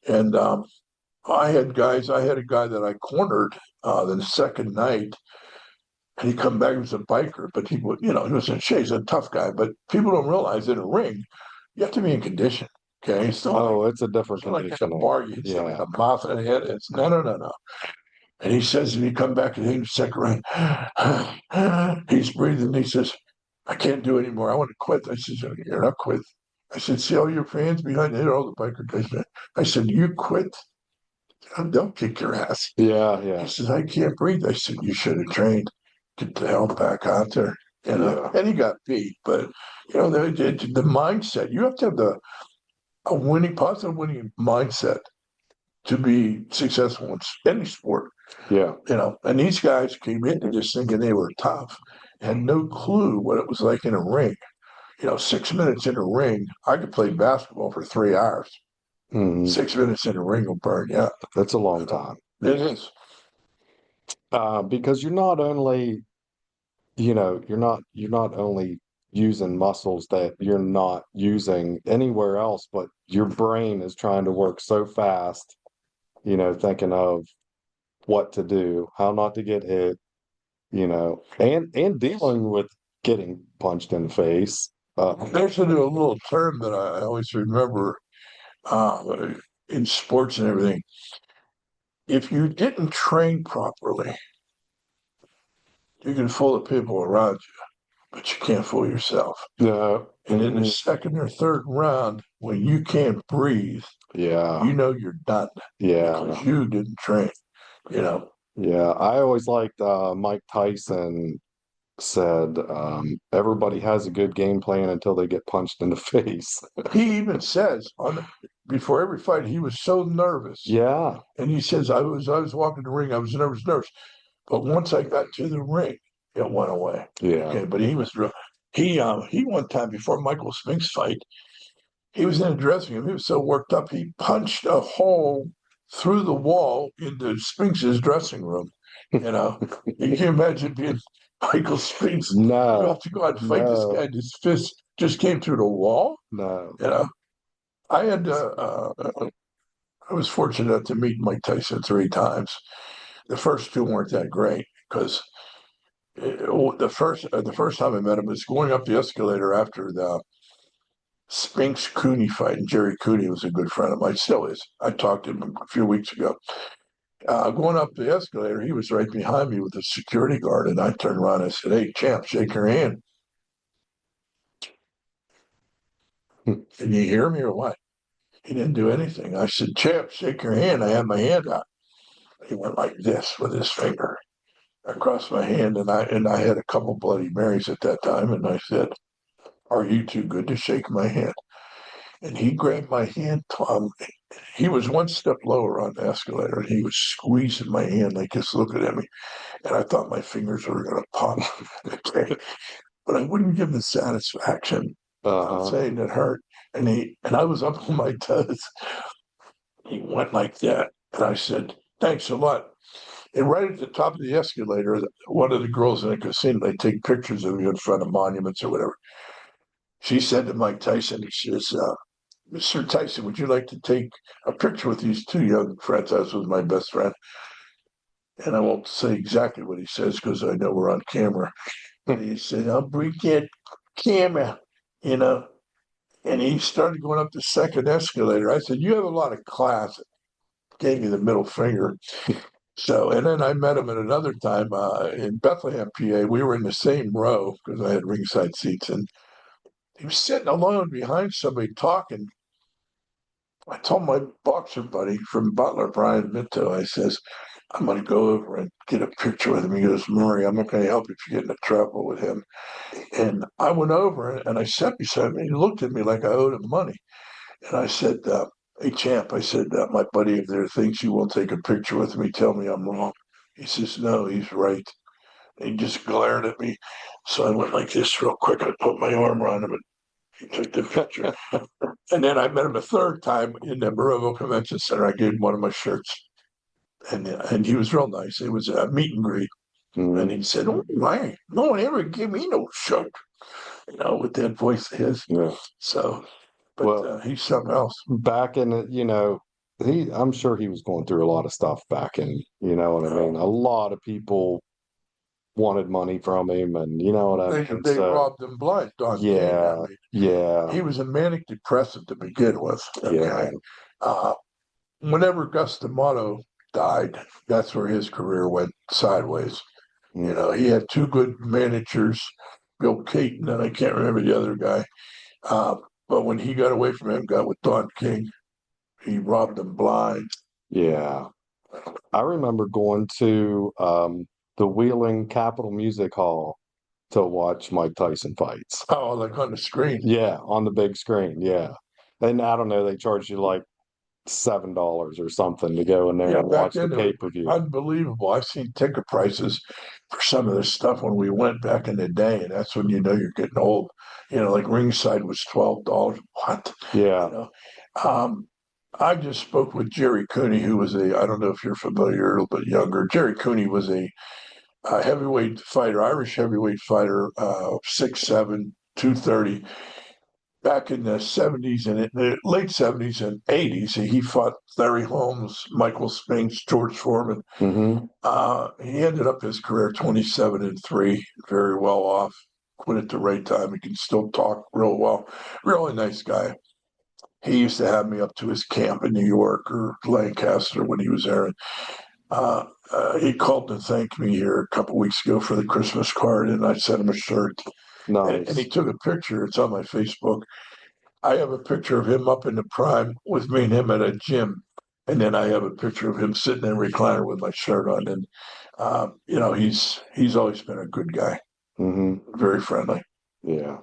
And I had a guy that I cornered the second night, and he come back, he was a biker, but he would, he was in shape, he's a tough guy. But people don't realize in a ring, you have to be in condition. Okay. It's not like Oh, it's a different it's not like at a conditioning. bar, you hit somebody Yeah. in the mouth and the head. It's no, no, no, no. And he says, and he come back and he second round, he's breathing. He says, I can't do it anymore. I want to quit. I said, you're not quit. I said, see all your fans behind you, all the biker guys. I said, you quit. They'll kick your ass. Yeah, He yeah. says, I can't breathe. I said, you should have trained. Get the hell back out there. Yeah. And he got beat. But, the mindset, you have to have a winning, positive winning mindset to be successful in any sport. Yeah. And these guys came into this thinking they were tough, had no clue what it was like in a ring. 6 minutes in a ring, I could play basketball for 3 hours. Hmm. 6 minutes in a ring will burn you up. That's a long time. It is. Because you're not only using muscles that you're not using anywhere else, but your brain is trying to work so fast, thinking of what to do, how not to get hit, and dealing with getting punched in the face. There's a little term that I always remember uh, in sports and everything. If you didn't train properly, you can fool the people around you, but you can't fool yourself. No. And in the Mm-mm. second or third round, when you can't breathe, Yeah. You know you're done because Yeah. you didn't train, you know. Yeah. I always liked Mike Tyson said, everybody has a good game plan until they get punched in the face. He even says on before every fight he was so nervous, Yeah. and he says I was walking the ring, I was nervous, but once I got to the ring, it went away. Yeah. Okay, but he was real. He one time before Michael Spinks fight, he was in the dressing room. He was so worked up, he punched a hole through the wall into Spinks's dressing room. You know, you can imagine being Michael Spinks. You have No. to go out and fight this guy, No. and his fist just came through the wall. No. You know, I had I was fortunate to meet Mike Tyson 3 times. The first two weren't that great because the first time I met him was going up the escalator after the Spinks Cooney fight, and Jerry Cooney was a good friend of mine, still is. I talked to him a few weeks ago. Going up the escalator, he was right behind me with the security guard, and I turned around and I said, "Hey, champ, shake your hand." Can you hear me or what? He didn't do anything. I said, "Champ, shake your hand." I had my hand out. He went like this with his finger across my hand, and I had a couple Bloody Marys at that time, and I said, "Are you too good to shake my hand?" And he grabbed my hand. He was one step lower on the escalator, and he was squeezing my hand like just looking at me. And I thought my fingers were going to pop. Okay. But I wouldn't give the satisfaction of Uh-huh. saying it hurt. And I was up on my toes. He went like that. And I said, "Thanks a lot." And right at the top of the escalator, one of the girls in the casino, they take pictures of you in front of monuments or whatever. She said to Mike Tyson, he says, "Mr. Tyson, would you like to take a picture with these two young friends?" I was with my best friend. And I won't say exactly what he says because I know we're on camera. But he said, "I'll bring that camera, you know." And he started going up the second escalator. I said, "You have a lot of class." Gave me the middle finger. So, and then I met him at another time in Bethlehem, PA. We were in the same row because I had ringside seats, and he was sitting alone behind somebody talking. I told my boxer buddy from Butler, Brian Minto, I says, "I'm going to go over and get a picture with him." He goes, "Murray, I'm not going to help you if you get into trouble with him." And I went over and I sat beside him. And he looked at me like I owed him money. And I said, "Hey, champ," I said, "My buddy, if there are things you won't take a picture with me, tell me I'm wrong." He says, "No, he's right." And he just glared at me. So I went like this real quick. I put my arm around him and he took the picture. And then I met him a third time in the Barovo Convention Center. I gave him one of my shirts. And he was real nice. It was a meet and greet. And Mhm. he said, "Oh, my, no one ever gave me no shirt," with that voice of his. Yeah. So, but Well, he's something else. back in I'm sure he was going through a lot of stuff back in, you know what I mean? Um, A lot of people wanted money from him, and you know what I mean? they So, robbed him blind, Don King. I yeah, mean, yeah, he was a manic depressive to begin with. yeah. Okay. Uh, Whenever Gus D'Amato died, that's where his career went sideways. Mm. He had two good managers, Bill Caton, and I can't remember the other guy. Uh, but when he got away from him, got with Don King, he robbed them blind. Yeah. I remember going to the Wheeling Capitol Music Hall to watch Mike Tyson fights. Oh, like on the screen. Yeah, on the big screen. Yeah. And I don't know, they charged you like $7 or something to go in there Yeah, and back watch the then it was pay-per-view. unbelievable. I've seen ticket prices for some of this stuff when we went back in the day, and that's when you know you're getting old. Like ringside was $12. What? You Yeah. know. Um, I just spoke with Jerry Cooney, who was I don't know if you're familiar, a little bit younger. Jerry Cooney was a heavyweight fighter, Irish heavyweight fighter, 6'7", 230 back in the 70s and the late 70s and 80s. He fought Larry Holmes, Michael Spinks, George Foreman. Hmm. He ended up his career 27-3, very well off. Quit at the right time. He can still talk real well. Really nice guy. He used to have me up to his camp in New York or Lancaster when he was there. He called to thank me here a couple weeks ago for the Christmas card, and I sent him a shirt. And he Nice. took a picture. It's on my Facebook. I have a picture of him up in the prime with me and him at a gym. And then I have a picture of him sitting in a recliner with my shirt on. And, he's always been a good guy, Hmm. very friendly. Yeah.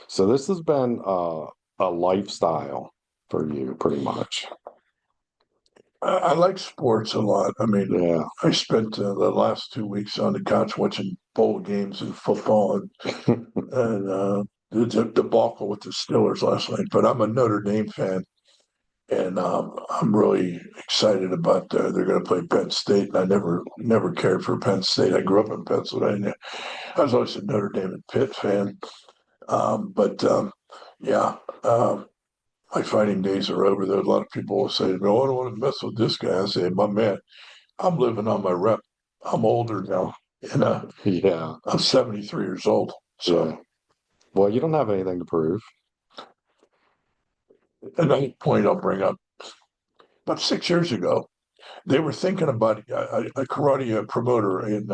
So this has been a lifestyle for you, pretty much. I like sports a lot. I mean, Yeah. I spent the last 2 weeks on the couch watching bowl games and football and the debacle with the Steelers last night. But I'm a Notre Dame fan, and I'm really excited about they're going to play Penn State. And I never cared for Penn State. I grew up in Pennsylvania. I was always a Notre Dame and Pitt fan. But yeah, my fighting days are over. Though a lot of people will say, "No, I don't want to mess with this guy." I say, "My man, I'm living on my rep. I'm older now, and Yeah. I'm 73 years old." Yeah. So, Well, you don't have anything to prove. another point I'll bring up: about 6 years ago, they were thinking about a karate promoter in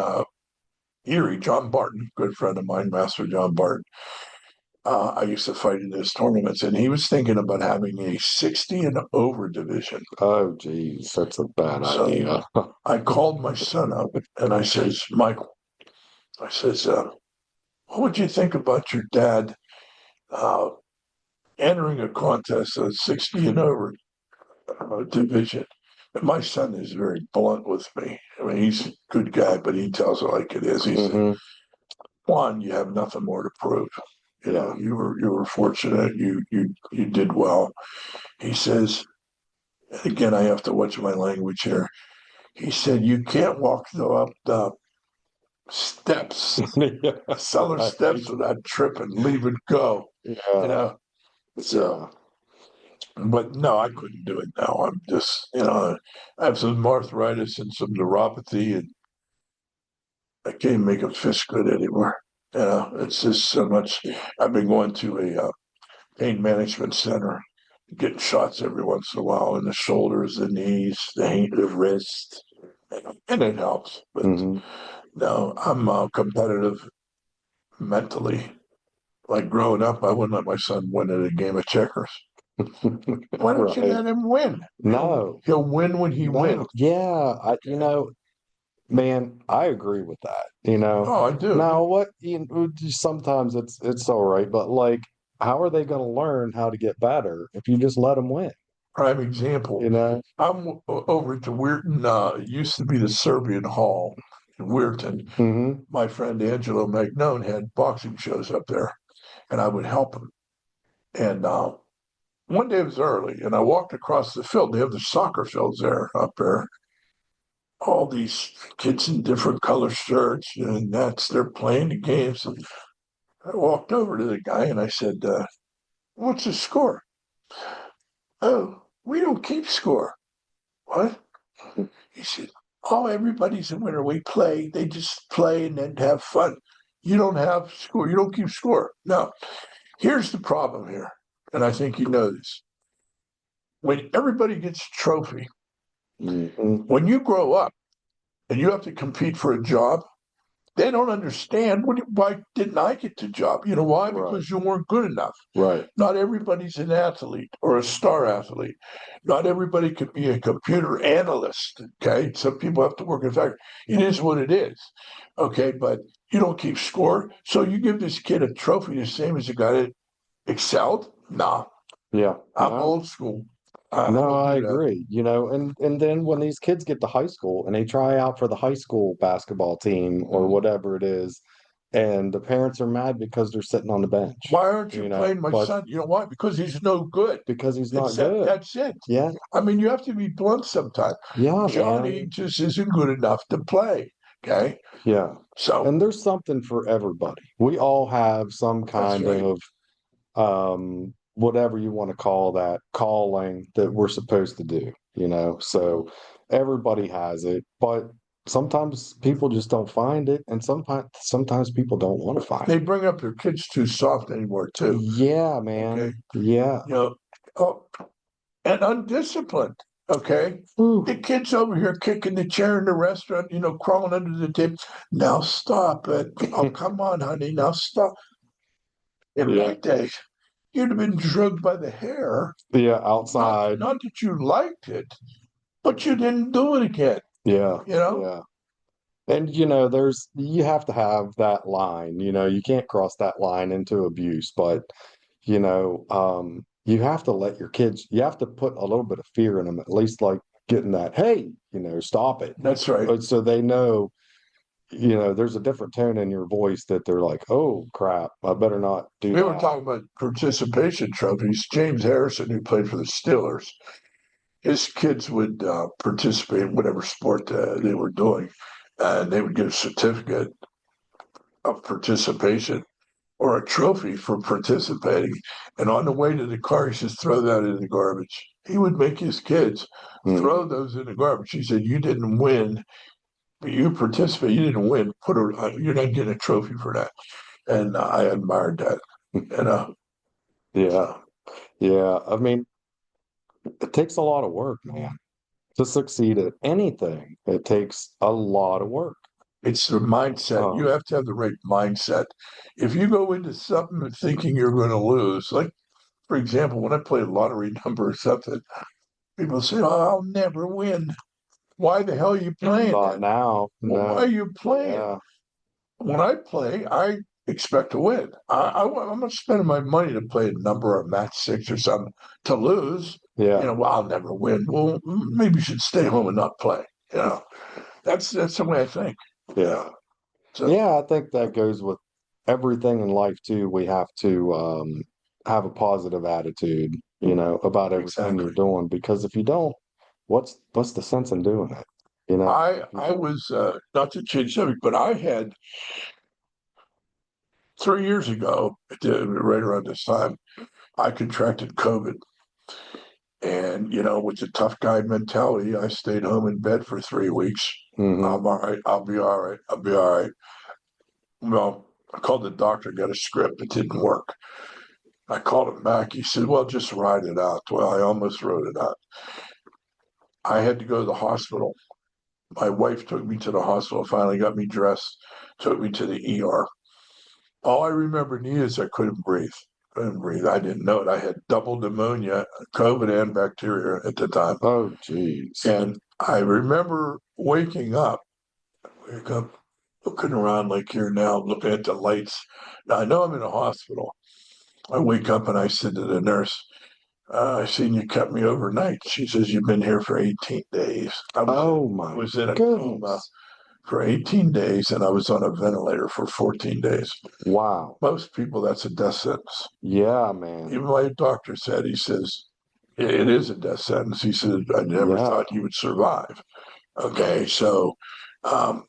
Erie, John Barton, good friend of mine, Master John Barton. I used to fight in his tournaments, and he was thinking about having a 60 and over division. Oh, geez, that's a bad So idea. I called my son up and I says, Michael, I says, what would you think about your dad uh, entering a contest at 60 and over division? And my son is very blunt with me. I mean, he's a good guy, but he tells it like it is. He said, Hmm. Juan, you have nothing more to prove. Yeah. You were fortunate. You did well. He says, and again, I have to watch my language here. He said, you can't walk up the steps, Yeah. cellar steps Right. without tripping, leave and go. You Yeah. know, Yeah. so but no, I couldn't do it now. I'm just, I have some arthritis and some neuropathy, and I can't make a fist good anymore. It's just so much. I've been going to a pain management center, getting shots every once in a while in the shoulders, the knees, the wrist, and it helps. But Hmm. no, I'm competitive mentally. Like growing up, I wouldn't let my son win at a game of checkers. Why don't you Right. let him win? No, He'll win when he wins. no. Yeah. Okay. Man, I agree with that. Oh, I do. Now what, sometimes it's all right, but like, how are they going to learn how to get better if you just let them win? Prime example. You know? I'm over to Weirton. It used to be the Serbian Hall in Weirton. Hmm. My friend Angelo Magnone had boxing shows up there, and I would help him. And one day it was early, and I walked across the field. They have the soccer fields there up there. All these kids in different color shirts and nets. They're playing the games. And I walked over to the guy and I said, "What's the score?" "Oh, we don't keep score." "What?" He said, "Oh, everybody's a winner. We play. They just play and then have fun. You don't have score. You don't keep score." Now, here's the problem here, and I think you know this. When everybody gets a trophy, Hmm. when you grow up and you have to compete for a job, they don't understand why didn't I get the job? You know why? Right. Because you weren't good enough. Right. Not everybody's an athlete or a star athlete. Not everybody can be a computer analyst. Okay. Some people have to work in a factory. It is what it is. Okay. But you don't keep score. So you give this kid a trophy the same as the guy that excelled? Nah, Yeah. I'm No. old school. I No, don't I do that. agree. And then when these kids get to high school and they try out for the high school basketball team or Mm. whatever it is, and the parents are mad because they're sitting on the bench, Why aren't you playing my but son? You know why? Because he's no good. because he's It's not good. that's it. Yeah. I mean, you have to be blunt sometimes. Yeah, Johnny man. just isn't good enough to play. Okay. Yeah. So And there's something for everybody. We all have some that's kind right. of whatever you want to call that calling that we're supposed to do. So everybody has it, but sometimes people just don't find it, and sometimes people don't want to find They it. bring up their kids too soft anymore too. Yeah, Okay. man. Yeah. You know, oh, and undisciplined. Okay. Whew. The kid's over here kicking the chair in the restaurant, crawling under the table. Now stop it. Oh, come on, honey. Now stop. In my Yeah. day, you'd have been drugged by the hair. Yeah, Not outside. not that you liked it, but you didn't do it again. Yeah, You know, yeah. And you have to have that line, you can't cross that line into abuse, but you have to let your kids, you have to put a little bit of fear in them, at least like getting that, hey, stop it. that's right. So they know, there's a different tone in your voice that they're like, oh crap, I better not do We were that. talking about participation trophies. James Harrison, who played for the Steelers, his kids would participate in whatever sport they were doing, and they would get a certificate of participation or a trophy for participating. And on the way to the car, he says, throw that in the garbage. He would make his kids throw those in the garbage. He said, you didn't win, but you participated. You didn't win. You're not getting a trophy for that. And I admired that. And Yeah, so yeah. I mean, it takes a lot of work, man, to succeed at anything. It takes a lot of work. it's the mindset. You Um, have to have the right mindset. If you go into something thinking you're going to lose, like, for example, when I play a lottery number or something, people say, oh, I'll never win. Why the hell are you playing not then? now, Well, why are no. you playing? Yeah, When I play, I expect to win. I'm not spending my money to play a number or match six or something to lose. yeah, Well, I'll never win. Well, maybe you should stay home and not play. That's the way I think. yeah. Yeah. So Yeah, I think that goes with everything in life too. We have to have a positive attitude, about everything you're exactly. doing, because if you don't, what's the sense in doing it? You know? I was not to change subject, but I had 3 years ago, right around this time, I contracted COVID. And, with the tough guy mentality, I stayed home in bed for 3 weeks. Hmm. I'm all right. I'll be all right. I'll be all right. Well, I called the doctor, got a script. It didn't work. I called him back. He said, well, just write it out. Well, I almost wrote it out. I had to go to the hospital. My wife took me to the hospital, finally got me dressed, took me to the ER. All I remember is I couldn't breathe. Couldn't breathe. I didn't know it. I had double pneumonia, COVID and bacteria at the time. Oh, geez. And I remember wake up, looking around like here now, looking at the lights. Now I know I'm in a hospital. I wake up and I said to the nurse, I seen you kept me overnight. She says, you've been here for 18 days. Oh I my was in a coma goodness. for 18 days and I was on a ventilator for 14 days. Wow. Most people, that's a death sentence. Yeah, man. Even my doctor said, he says, it is a death sentence. He said, I never Yeah. thought you would survive. Okay, so um,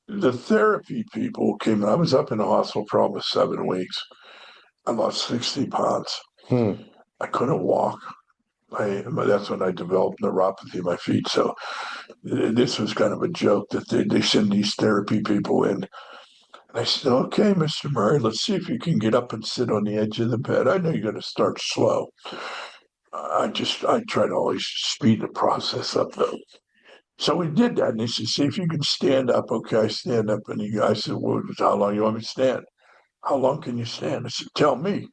the therapy people came. I was up in the hospital for almost 7 weeks. I lost 60 pounds. Hmm. I couldn't walk. That's when I developed neuropathy in my feet. So this was kind of a joke that they send these therapy people in. And I said, okay, Mr. Murray, let's see if you can get up and sit on the edge of the bed. I know you're going to start slow. I try to always speed the process up though. So we did that, and he said, "See if you can stand up." Okay, I stand up, and I said, "Well, how long you want me to stand? How long can you stand?" I said, "Tell me.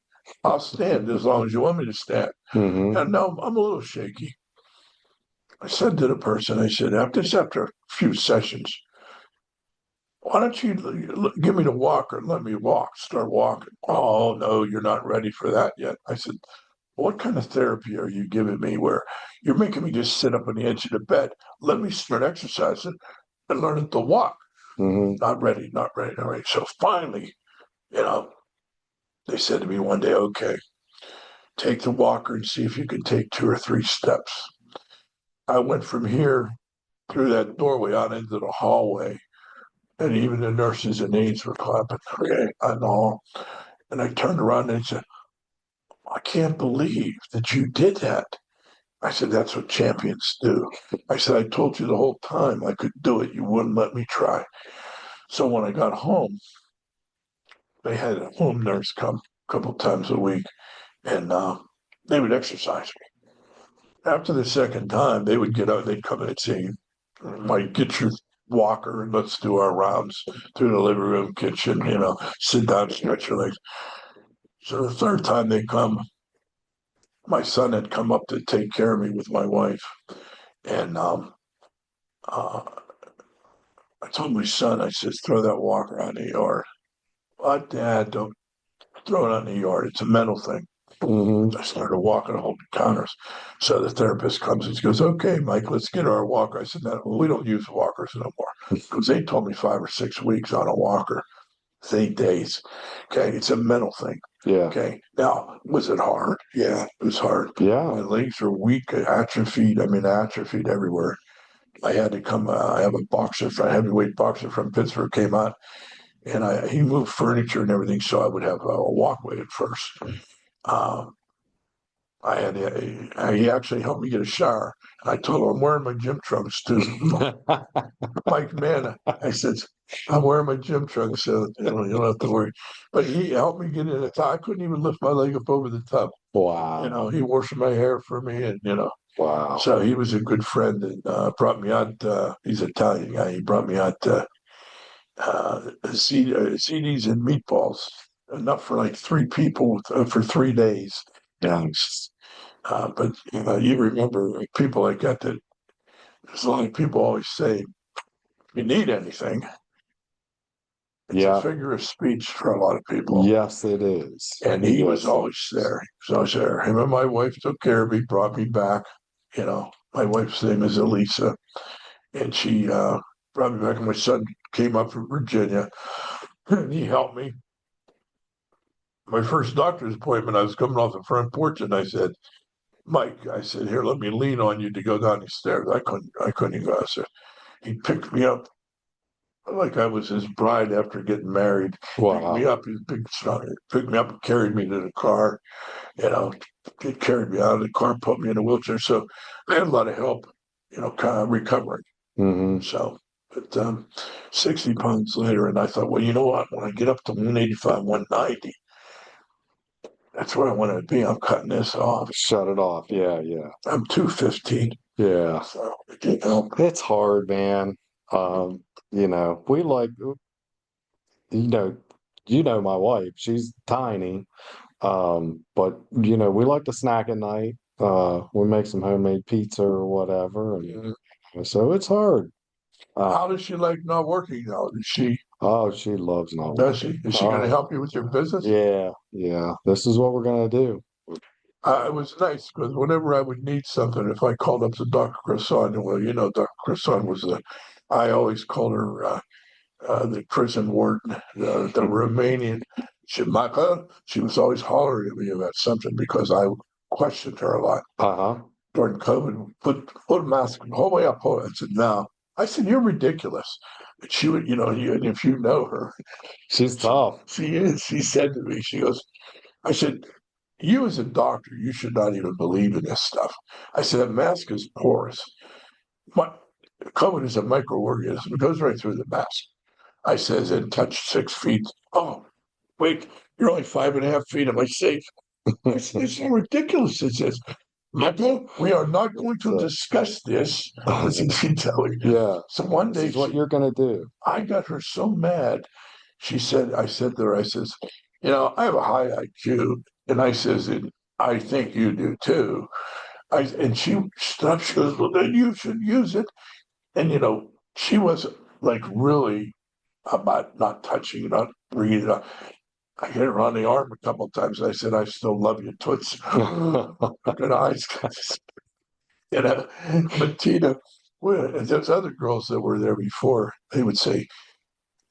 I'll stand as long as you want me to stand." Hmm. And now I'm a little shaky. I said to the person, I said, after a few sessions, why don't you give me the walker and let me walk, start walking? Oh, no, you're not ready for that yet. I said, what kind of therapy are you giving me where you're making me just sit up on the edge of the bed? Let me start exercising and learning to walk. Hmm. Not ready, not ready, not ready. So finally, you know, they said to me one day, okay, take the walker and see if you can take 2 or 3 steps. I went from here through that doorway out into the hallway, and even the nurses and aides were clapping, okay, I know. And I turned around and I said, I can't believe that you did that. I said, that's what champions do. I said, I told you the whole time I could do it. You wouldn't let me try. So when I got home, they had a home nurse come a couple times a week, and they would exercise me. After the second time, they would get out, they'd come in and say, Mike, get your walker and let's do our rounds through the living room, kitchen, sit down, stretch your legs. So the third time they come, my son had come up to take care of me with my wife. And uh, I told my son, I said, throw that walker on the yard. What, Dad? Don't throw it on the yard. It's a mental thing. Hmm. I started walking, holding counters. So the therapist comes and she goes, okay, Mike, let's get our walker. I said, no, we don't use walkers no more. Because they told me 5 or 6 weeks on a walker. It's 8 days. Okay. It's a mental thing. Yeah. Okay. Now, was it hard? Yeah, it was hard. Yeah. My legs were weak, atrophied everywhere. I had to come. I have a boxer, a heavyweight boxer from Pittsburgh came out, and he moved furniture and everything, so I would have a walkway at first. Um, he actually helped me get a shower. And I told him I'm wearing my gym trunks too. Mike, man, I said, I'm wearing my gym trunks, so you don't have to worry. But he helped me get in the tub. I couldn't even lift my leg up over the tub. Wow. He washed my hair for me, and Wow. so he was a good friend and brought me out. He's an Italian guy. He brought me out CDs and meatballs, enough for like 3 people for 3 days. Yeah. But you remember people like that. There's a lot of people always say, if you need anything, it's a Yeah. figure of speech for a lot of people. Yes, it is. And he was Yes. always there. He was always there. Him and my wife took care of me, brought me back. My wife's name is Elisa, and she brought me back. And my son came up from Virginia, and he helped me. My first doctor's appointment, I was coming off the front porch, and I said, Mike, I said, here, let me lean on you to go down the stairs. I couldn't even go. So he picked me up like I was his bride after getting married. Picked me Wow. up, he's big, strong. Picked me up and carried me to the car. You know, he carried me out of the car, put me in a wheelchair. So I had a lot of help, kind of recovering. Hmm. So, but 60 pounds later, and I thought, well, you know what? When I get up to 185, 190, that's where I want to be. I'm cutting this off. Shut it off. Yeah, yeah. I'm 215. Yeah. So, It's hard, man. We like, you know, my wife, she's tiny. But we like to snack at night. We make some homemade pizza or whatever, mhm. and so it's hard. How does she like not working now? Oh, she loves not Does working. she? Is she going to Oh, help you with your business? yeah, yeah. This is what we're gonna do. It was nice because whenever I would need something, if I called up to Dr. Croissant, well, Dr. Croissant I always called her the prison warden, the Romanian Shimaka. She was always hollering at me about something because I questioned her a lot Uh-huh. during COVID. Put a mask hold way up. Hold it. I said, no. I said, you're ridiculous. And she would, and if you know her, She's tough. she is. She said to me, she goes, I said, you as a doctor, you should not even believe in this stuff. I said, a mask is porous. But COVID is a microorganism. It goes right through the mask. I says, and touch 6 feet. Oh, wait, you're only 5.5 feet. Am I safe? I said, it's so ridiculous. It says, Michael, we are not going to So, discuss this. This is she telling me. yeah, So one this day is what you're gonna do. I got her so mad. I said to her, I says, I have a high IQ. And I says, and I think you do too. And she stopped. She goes, well, then you should use it. And, she was like really about not touching, not breathing. I hit her on the arm a couple of times. I said, I still love you, Toots. Good eyes. But Tina, there's other girls that were there before. They would say,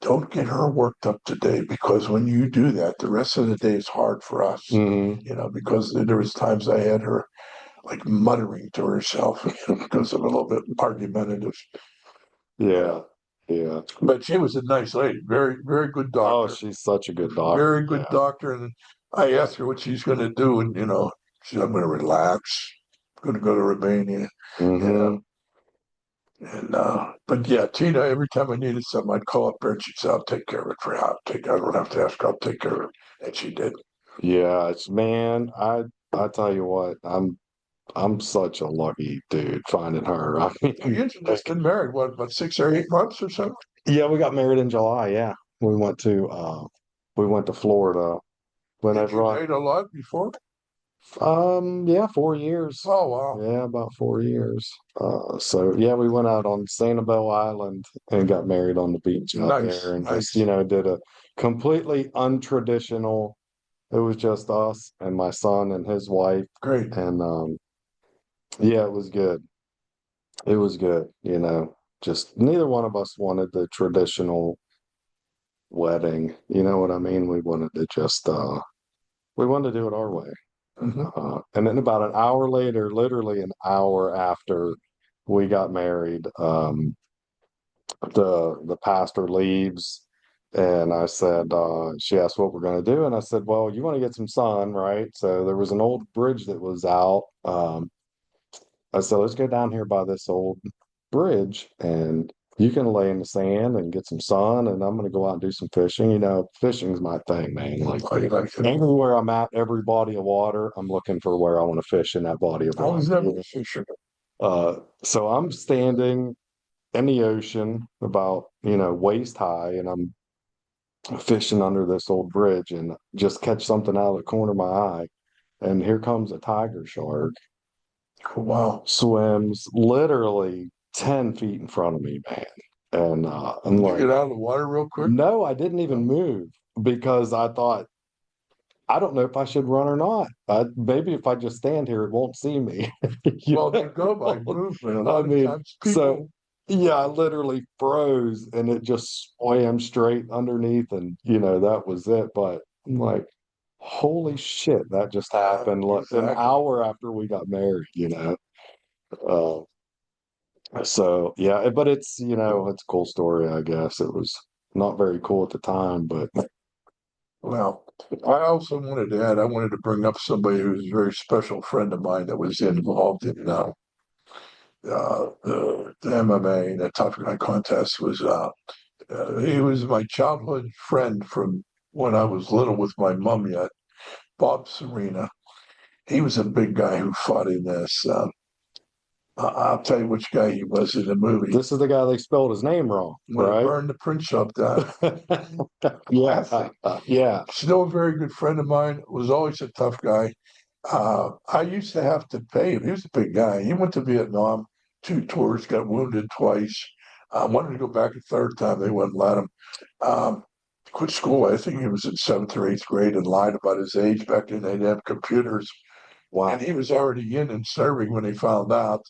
don't get her worked up today because when you do that, the rest of the day is hard for us. Hmm. Because there was times I had her like muttering to herself because I'm a little bit argumentative. Yeah, yeah. But she was a nice lady, very, very good Oh, doctor, she's such a good doctor. very good Yeah. doctor. And I asked her what she's going to do, and she said, "I'm going to relax. I'm going to go to Romania." You know, Hmm. and but yeah, Tina. Every time I needed something, I'd call up her, and she'd say, "I'll take care of it for you. I don't have to ask her. I'll take care of it," and she did. Yeah, it's man, I tell you what, I'm such a lucky dude finding her. I mean, You just been married, what, about 6 or 8 months or so? yeah, we got married in July. Yeah, we went to Florida Did you date a lot before? Yeah, 4 years. Oh, wow. Yeah, about 4 years. So yeah, we went out on Sanibel Island and got married on the beach out Nice, there, and just, nice. did a completely untraditional. It was just us and my son and his wife, Great. and yeah, it was good. It was good, Just neither one of us wanted the traditional wedding. You know what I mean? We wanted to do it our way. Hmm. And then about an hour later, literally an hour after we got married, the pastor leaves, and I said, she asked what we're going to do, and I said, well, you want to get some sun, right? So there was an old bridge that was out. I said, let's go down here by this old bridge, and you can lay in the sand and get some sun, and I'm going to go out and do some fishing. Fishing's my thing, man. Like, I like it. everywhere I'm at, every body of water, I'm looking for where I want to fish in that body of I was water. never a fisher. So I'm standing in the ocean about, waist high, and I'm fishing under this old bridge and just catch something out of the corner of my eye. And here comes a tiger shark, Wow. swims literally 10 feet in front of me, man. And I'm Did you like, get out of the water real quick? no, I didn't even move because I thought, I don't know if I should run or not. Maybe if I just stand here, it won't see me. Well, they go by movement. A I lot of mean, times so people, yeah, I literally froze and it just swam straight underneath, and that was it. But I'm like, holy shit, that just happened like an exactly. hour after we got married. So yeah, but it's a cool story, I guess. It was not very cool at the time, but Well, I also wanted to add, I wanted to bring up somebody who's a very special friend of mine that was involved in the MMA, the Tough Guy contest. He was my childhood friend from when I was little with my mom yet, Bob Serena. He was a big guy who fought in this. I'll tell you which guy he was in the movie. this is the guy they spelled his name wrong, When it right? burned the print shop down. Yeah, Classic. yeah. Still a very good friend of mine. Was always a tough guy. I used to have to pay him. He was a big guy. He went to Vietnam, 2 tours, got wounded twice. Wanted to go back a third time. They wouldn't let him. Um, Quit school. I think he was in seventh or eighth grade and lied about his age. Back then, they didn't have computers. And Wow. he was already in and serving when they found out.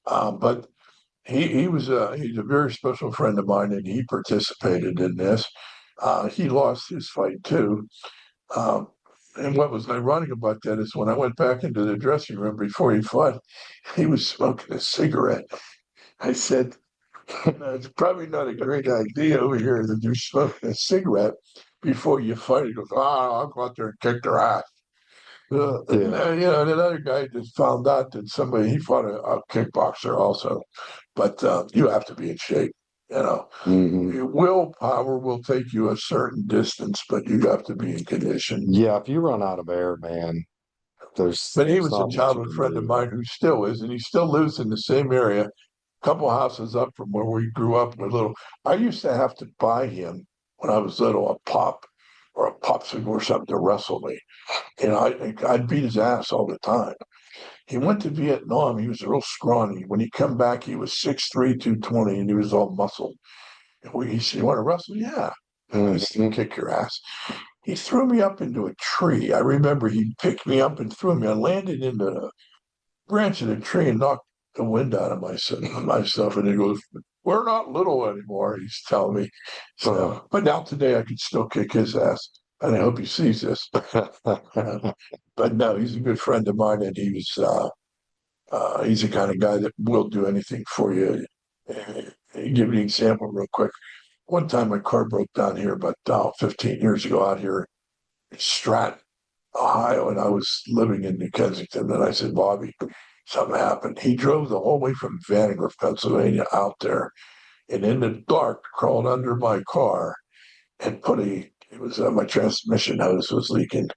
But he's a very special friend of mine, and he participated in this. He lost his fight too. Um, and what was ironic about that is when I went back into the dressing room before he fought, he was smoking a cigarette. I said, it's probably not a great idea over here that you're smoking a cigarette before you fight. He goes, I'll go out there and kick their ass. Yeah. And another guy just found out that he fought a kickboxer also, but you have to be in shape. You know, Hmm. willpower will take you a certain distance, but you have to be in condition. Yeah, if you run out of air, man, But he there's was a not much you childhood can friend of do. mine who still is, and he still lives in the same area, a couple houses up from where we grew up. I used to have to buy him when I was little a pop or a popsicle or something to wrestle me. I'd beat his ass all the time. He went to Vietnam. He was real scrawny. When he come back, he was 6'3", 220, and he was all muscle. He said, "You want to wrestle?" Yeah. I said, Mhm. "Kick your ass." He threw me up into a tree. I remember he picked me up and threw me. I landed in the branch of the tree and knocked the wind out of myself. And he goes, "We're not little anymore," he's telling me. So, but now today I could still kick his ass. And I hope he sees this. But no, he's a good friend of mine, and he's the kind of guy that will do anything for you. Give you an example real quick. One time my car broke down here about 15 years ago out here in Stratton, Ohio, and I was living in New Kensington. And I said, Bobby, something happened. He drove the whole way from Vandergrift, Pennsylvania out there, and in the dark crawled under my car and my transmission hose was leaking,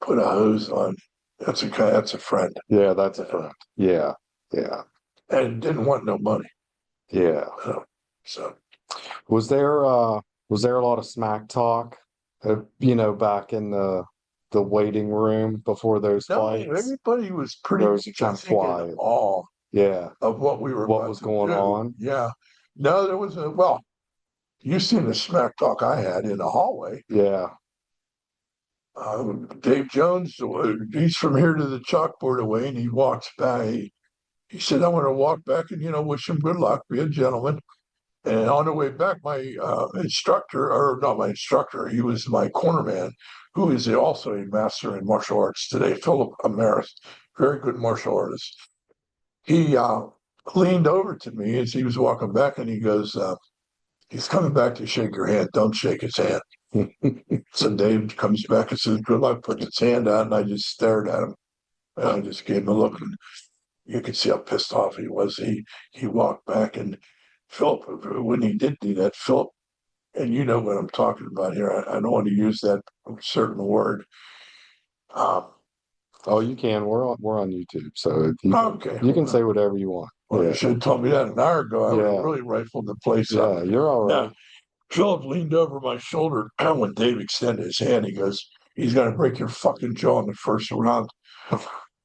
put a hose on. That's a friend. Yeah, that's a friend. Yeah, yeah, And didn't want no money. yeah. So Was there was there a lot of smack talk, back in the the waiting room before those No, fights? everybody was pretty, Or was it I just think, in quiet? awe Yeah. of what we were What about was to going do. on? Yeah. No, there was well, you seen the smack talk I had in the hallway. Yeah. Dave Jones, he's from here to the chalkboard away, and he walks by. He said, "I want to walk back and wish him good luck, be a gentleman." And on the way back, my instructor, or not my instructor, he was my cornerman, who is also a master in martial arts today, Philip Amaris, very good martial artist. He leaned over to me as he was walking back, and he goes, "He's coming back to shake your hand. Don't shake his hand." So Dave comes back and says, "Good luck," puts his hand out, and I just stared at him. And I just gave him a look, and you could see how pissed off he was. He walked back, and Philip, when he did do that, Philip, and you know what I'm talking about here. I don't want to use that certain word. Um, Oh, you can. We're on YouTube, so okay, you can say whatever you want. well, you Yeah. should have told me that an hour ago. I would have Yeah. really rifled the place Yeah. up. You're all Now, right. Philip leaned over my shoulder when Dave extended his hand. He goes, "He's going to break your fucking jaw in the first round."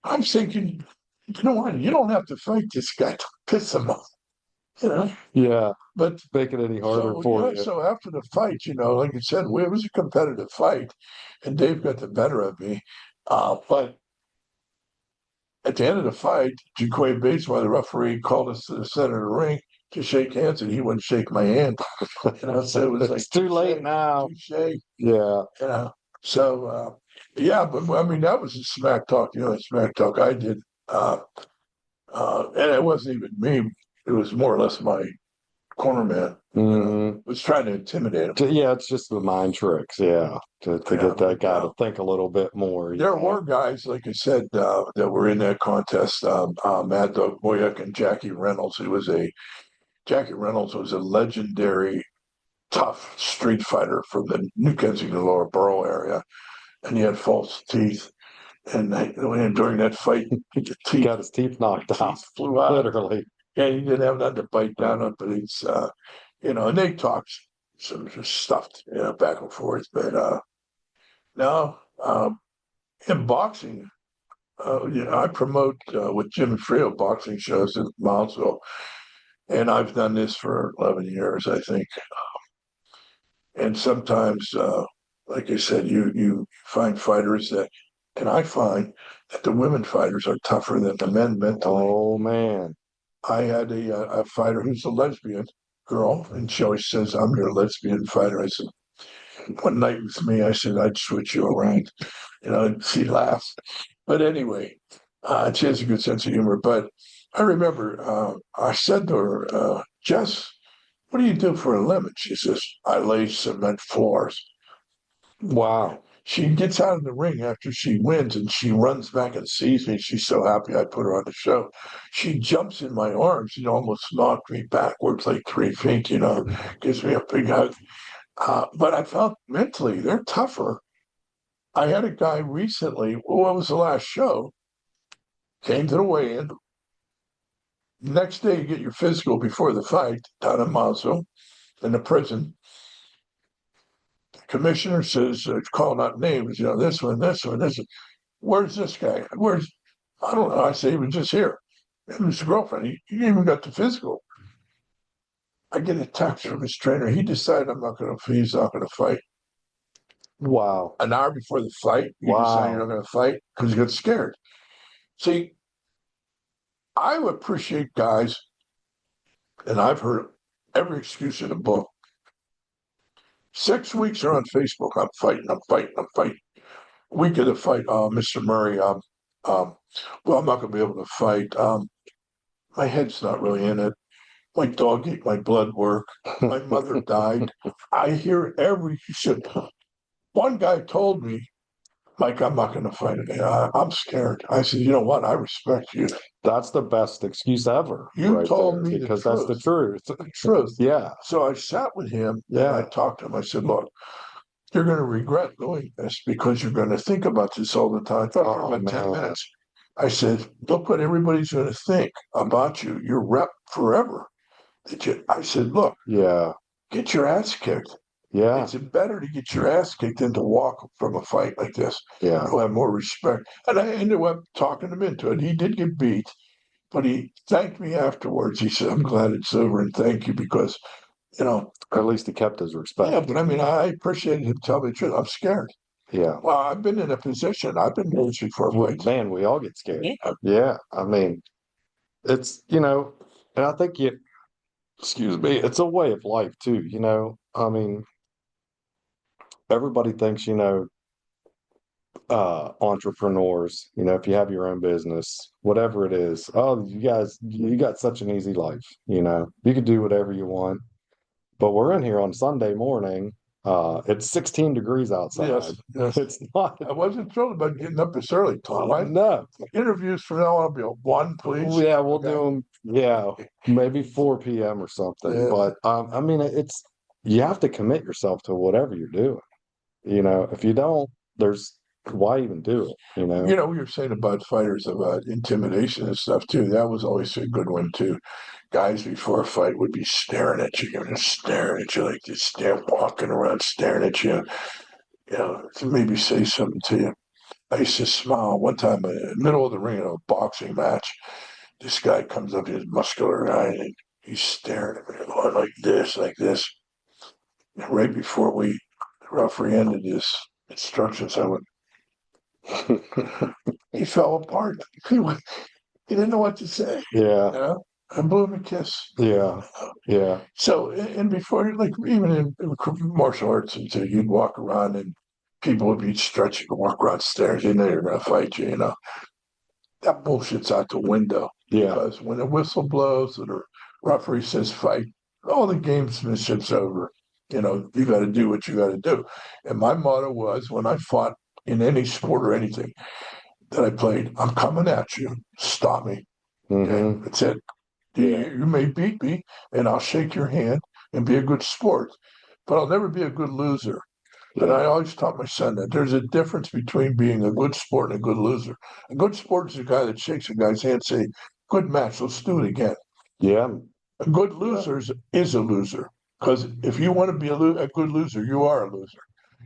I'm thinking, you know what? You don't have to fight this guy to piss him off, you know. Yeah. But Make it any harder for you. so after the fight, like I said, it was a competitive fight, and Dave got the better of me. But at the end of the fight, Jaquay Bates, while the referee called us to the center of the ring to shake hands, and he wouldn't shake my hand. So it was like It's too late now. touche. Yeah. So yeah, but I mean that was a smack talk, smack talk I did, and it wasn't even me. It was more or less my cornerman. Was trying to intimidate him. Yeah, it's just the mind tricks. Yeah. To get that guy to think a little bit more. There were guys, like I said, that were in that contest. Mad Dog Boyack and Jackie Reynolds was a legendary tough street fighter from the New Kensington Lower Borough area, and he had false teeth. And during that fight, He got his teeth knocked out. Flew out. Literally. Yeah, he didn't have nothing to bite down on, but he's, and they talked some stuff, back and forth. But no, in boxing, I promote with Jim Frio boxing shows in Moundsville, and I've done this for 11 years, I think. And sometimes, like I said, you find fighters and I find that the women fighters are tougher than the men mentally. Oh man. I had a fighter who's a lesbian girl, and she always says, "I'm your lesbian fighter." I said, "One night with me," I said, "I'd switch you around." And she laughs. But anyway, she has a good sense of humor. But I remember I said to her, "Jess, what do you do for a living?" She says, "I lay cement floors." Wow. She gets out of the ring after she wins, and she runs back and sees me. She's so happy I put her on the show. She jumps in my arms and almost knocked me backwards like 3 feet, gives me a big hug. But I felt mentally they're tougher. I had a guy recently, what was the last show, came to the weigh-in. Next day, you get your physical before the fight down in Mazo in the prison. The commissioner says, calling out names, this one, this one, this one. Where's this guy? I don't know. I say, he was just here. Him and his girlfriend. He even got the physical. I get a text from his trainer. He decided he's not going to fight. Wow. An hour before the fight, you decide you're not going to fight because you got scared. See, I appreciate guys, and I've heard every excuse in the book. 6 weeks are on Facebook. I'm fighting. Week of the fight, Mr. Murray. Well, I'm not going to be able to fight. My head's not really in it. My dog ate my blood work. My mother died. I hear every shit. One guy told me, "Mike, I'm not going to fight it. I'm scared." I said, "You know what? I respect you. That's the best excuse ever. You right told there, me because the that's the truth. The truth." Yeah. So I sat with him and Yeah. I talked to him. I said, "Look, you're going to regret doing this because you're going to think about this all the time." For about 10 minutes. I said, "Look what everybody's going to think about you. You're rep forever." I said, "Look, Yeah. get your ass kicked. Yeah. It's better to get your ass kicked than to walk from a fight like this. Yeah. You'll have more respect. And I ended up talking him into it. He did get beat, but he thanked me afterwards. He said, I'm glad it's over and thank you because, you know, At least he kept his yeah, respect. but I mean, I appreciated him telling me the truth. I'm scared. Yeah. Well, I've been in a position, I've been coaching for fights. Man, we all get scared. Yeah. Yeah. I mean, it's, and I think excuse me, it's a way of life too, I mean, everybody thinks, entrepreneurs, if you have your own business, whatever it is, oh, you got such an easy life, you can do whatever you want. But we're in here on Sunday morning. It's 16 degrees outside. Yes, yes. It's not, I wasn't thrilled about getting up this early, Tom. no. Interviews from now on will be a one, please. Yeah, we'll Okay. do them. Yeah, maybe 4 p.m. or something. Yes. But I mean, you have to commit yourself to whatever you're doing. If you don't, there's why even do it, You know, we were saying about fighters, about intimidation and stuff too. That was always a good one too. Guys before a fight would be staring at you, just staring at you like this, walking around staring at you, to maybe say something to you. I used to smile. One time in the middle of the ring in a boxing match, this guy comes up, he's a muscular guy, and he's staring at me going like this, like this. And right before the referee ended his instructions, I went, he fell apart. He didn't know what to say. Yeah, I blew him a kiss. yeah, yeah, So, and before, like even in martial arts, and so you'd walk around and people would be stretching and walk around stairs. You know you're going to fight you. That bullshit's out the window yeah. because when the whistle blows or the referee says fight, all the gamesmanship's over. You got to do what you got to do. And my motto was when I fought in any sport or anything that I played, I'm coming at you. Stop me. Okay, Hmm. that's it. Yeah, You may beat me, and I'll shake your hand and be a good sport, but I'll never be a good loser. And I yeah, always taught my son that there's a difference between being a good sport and a good loser. A good sport is a guy that shakes a guy's hand and say, good match, let's do it again. yeah. A good Yeah. loser is a loser. Because if you want to be a good loser, you are a loser.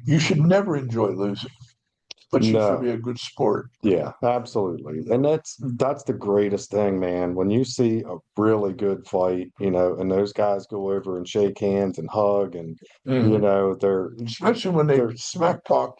You should never enjoy losing, but you should be No. a good sport. Yeah, absolutely. And that's the greatest thing, man. When you see a really good fight, and those guys go over and shake hands and hug and Mhm. they're Especially when they they're smack talk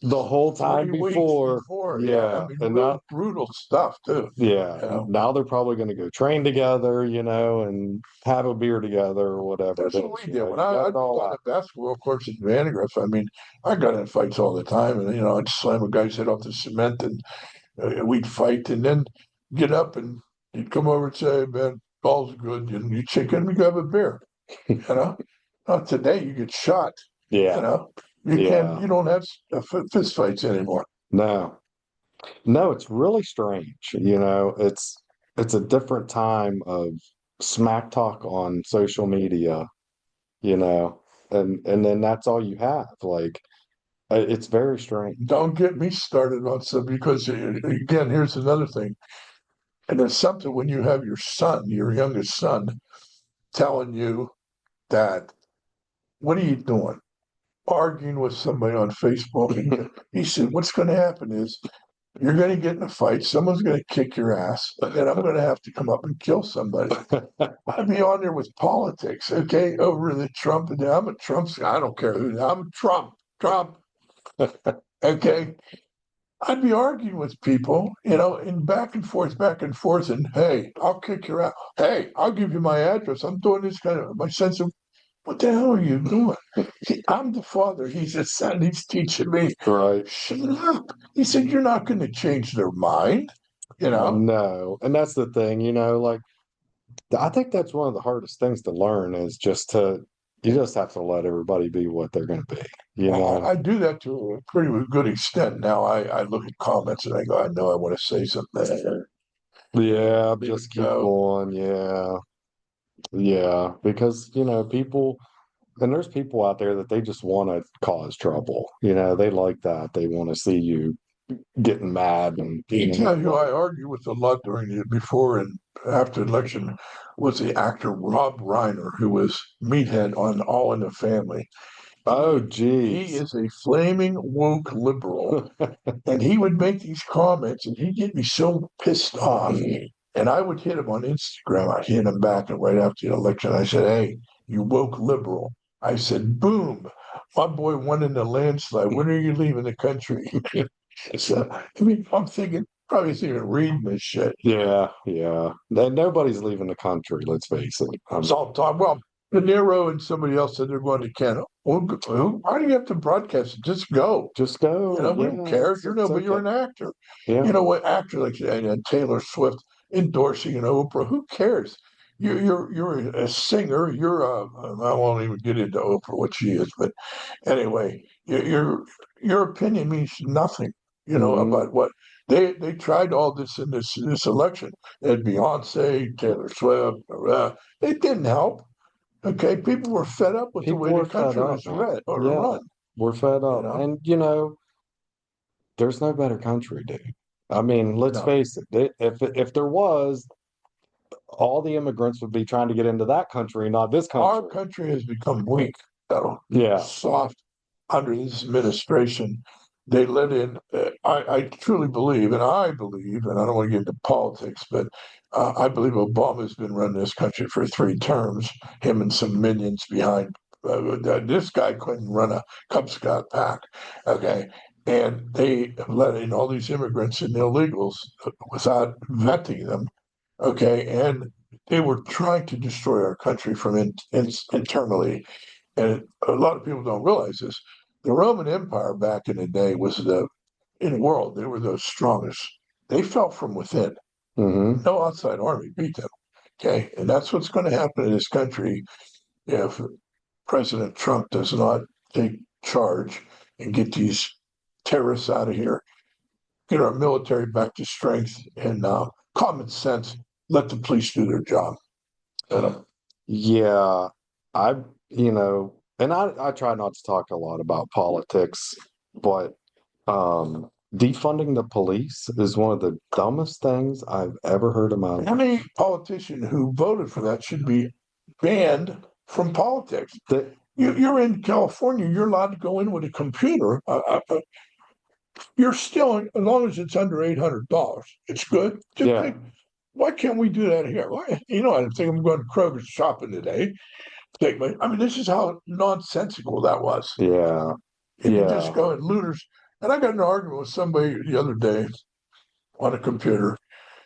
the whole time 3 weeks before. before. Yeah, I Yeah. mean, And real now brutal stuff too. yeah, You know, now they're probably gonna go train together, and have a beer together or whatever it that's what is. we did. When You got I it all on out. the basketball courts at Vandergrift, I mean, I got in fights all the time, and I'd slam a guy's head off the cement, and we'd fight, and then get up, and he'd come over and say, "Man, ball's good," and you'd shake him, and you have a beer. You know, not today. You get shot. You Yeah, know, you can't. yeah. You don't have fist fights anymore. No. No, it's really strange. It's a different time of smack talk on social media, you know, and then that's all you have. Like it's very strange. Don't get me started on some because again, here's another thing. And it's something when you have your son, your youngest son, telling you that, what are you doing? Arguing with somebody on Facebook. And he said, what's going to happen is you're going to get in a fight. Someone's going to kick your ass, and I'm going to have to come up and kill somebody. I'd be on there with politics, okay, over the Trump. And I'm a Trump guy. I don't care who. I'm Trump. Trump. Okay. I'd be arguing with people, and back and forth, and hey, I'll kick your ass. Hey, I'll give you my address. I'm doing this kind of my sense of what the hell are you doing? I'm the father. He's the son. He's teaching me. Right. Shut up. He said, you're not going to change their mind. You know, No. And that's the thing, like I think that's one of the hardest things to learn is you just have to let everybody be what they're going to be, you know? I do that to a pretty good extent. Now I look at comments and I go, I know I want to say something. Yeah, Leave it just keep go. going. Yeah. Yeah. Because, and there's people out there that they just want to cause trouble. They like that. They want to see you getting mad and You being tell who I argue with a lot during the before and after election was the actor Rob Reiner, who was meathead on All in the Family. Oh, He geez. is a flaming woke liberal. And he would make these comments and he'd get me so pissed off. And I would hit him on Instagram. I'd hit him back. And right after the election, I said, "Hey, you woke liberal." I said, "Boom. My boy won in the landslide. When are you leaving the country?" So, I mean, I'm thinking, probably isn't even reading this shit. Yeah, yeah. Then nobody's leaving the country, let's face it. It's all talk. Well, De Niro and somebody else said they're going to Canada. Well, why do you have to broadcast it? Just go. Just You go. know, we don't Yeah, care. it's But you're okay. an actor. Yeah. You know what? Actor like Taylor Swift endorsing an Oprah. Who cares? You're a singer. I won't even get into Oprah what she is, but anyway, your opinion means nothing. You know Hmm. about what they tried all this in this election. They had Beyonce, Taylor Swift. It didn't help. Okay, people were fed up with the way People the are fed country up, was man. read or Yeah, run. we're fed You up. know, And, there's no better country, dude. I mean, let's no. face it. If there was, all the immigrants would be trying to get into that country, not this Our country. country has become weak, though, Yeah. soft under this administration. They let in, I truly believe, and I believe, and I don't want to get into politics, but I believe Obama's been running this country for 3 terms, him and some minions behind. This guy couldn't run a Cub Scout pack, okay? And they let in all these immigrants and illegals without vetting them, okay? And they were trying to destroy our country from internally. And a lot of people don't realize this. The Roman Empire back in the day was in the world, they were the strongest. They fell from within. Hmm. No outside army beat them. Okay. And that's what's going to happen in this country if President Trump does not take charge and get these terrorists out of here, get our military back to strength and common sense, let the police do their job. Yeah. I, and I try not to talk a lot about politics, but defunding the police is one of the dumbest things I've ever heard in my life. Any politician who voted for that should be banned from politics. That, You're in California, you're allowed to go in with a computer. You're still, as long as it's under $800, it's good. yeah, Why can't we do that here? Why, I think I'm going to Kroger's shopping today. I mean, this is how nonsensical that was. yeah, You can just yeah. go and looters. And I got in an argument with somebody the other day on a computer.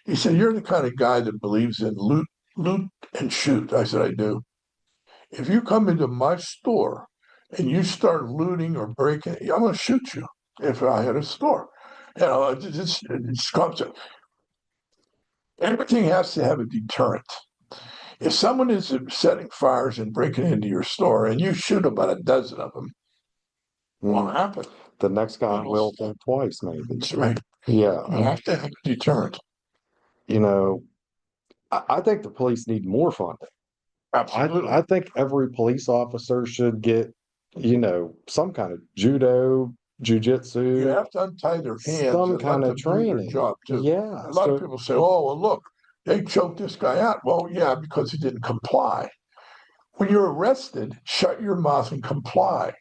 He said, "You're the kind of guy that believes in loot and shoot." I said, "I do. If you come into my store and you start looting or breaking, I'm going to shoot you if I had a store." It's concept. Everything has to have a deterrent. If someone is setting fires and breaking into your store and you shoot about a dozen of them, what Mm. happened? The next guy It'll will stop. think twice, maybe. That's right. Yeah. You have to have a deterrent. You know, I think the police need more funding. Absolutely. I think every police officer should get, some kind of judo, You jujitsu, have to untie their hands some and let kind of them do their training. job too. Yeah. A lot of So, people say, "Oh, well, look, they choked this guy out." Well, yeah, because he didn't comply. When you're arrested, shut your mouth and comply.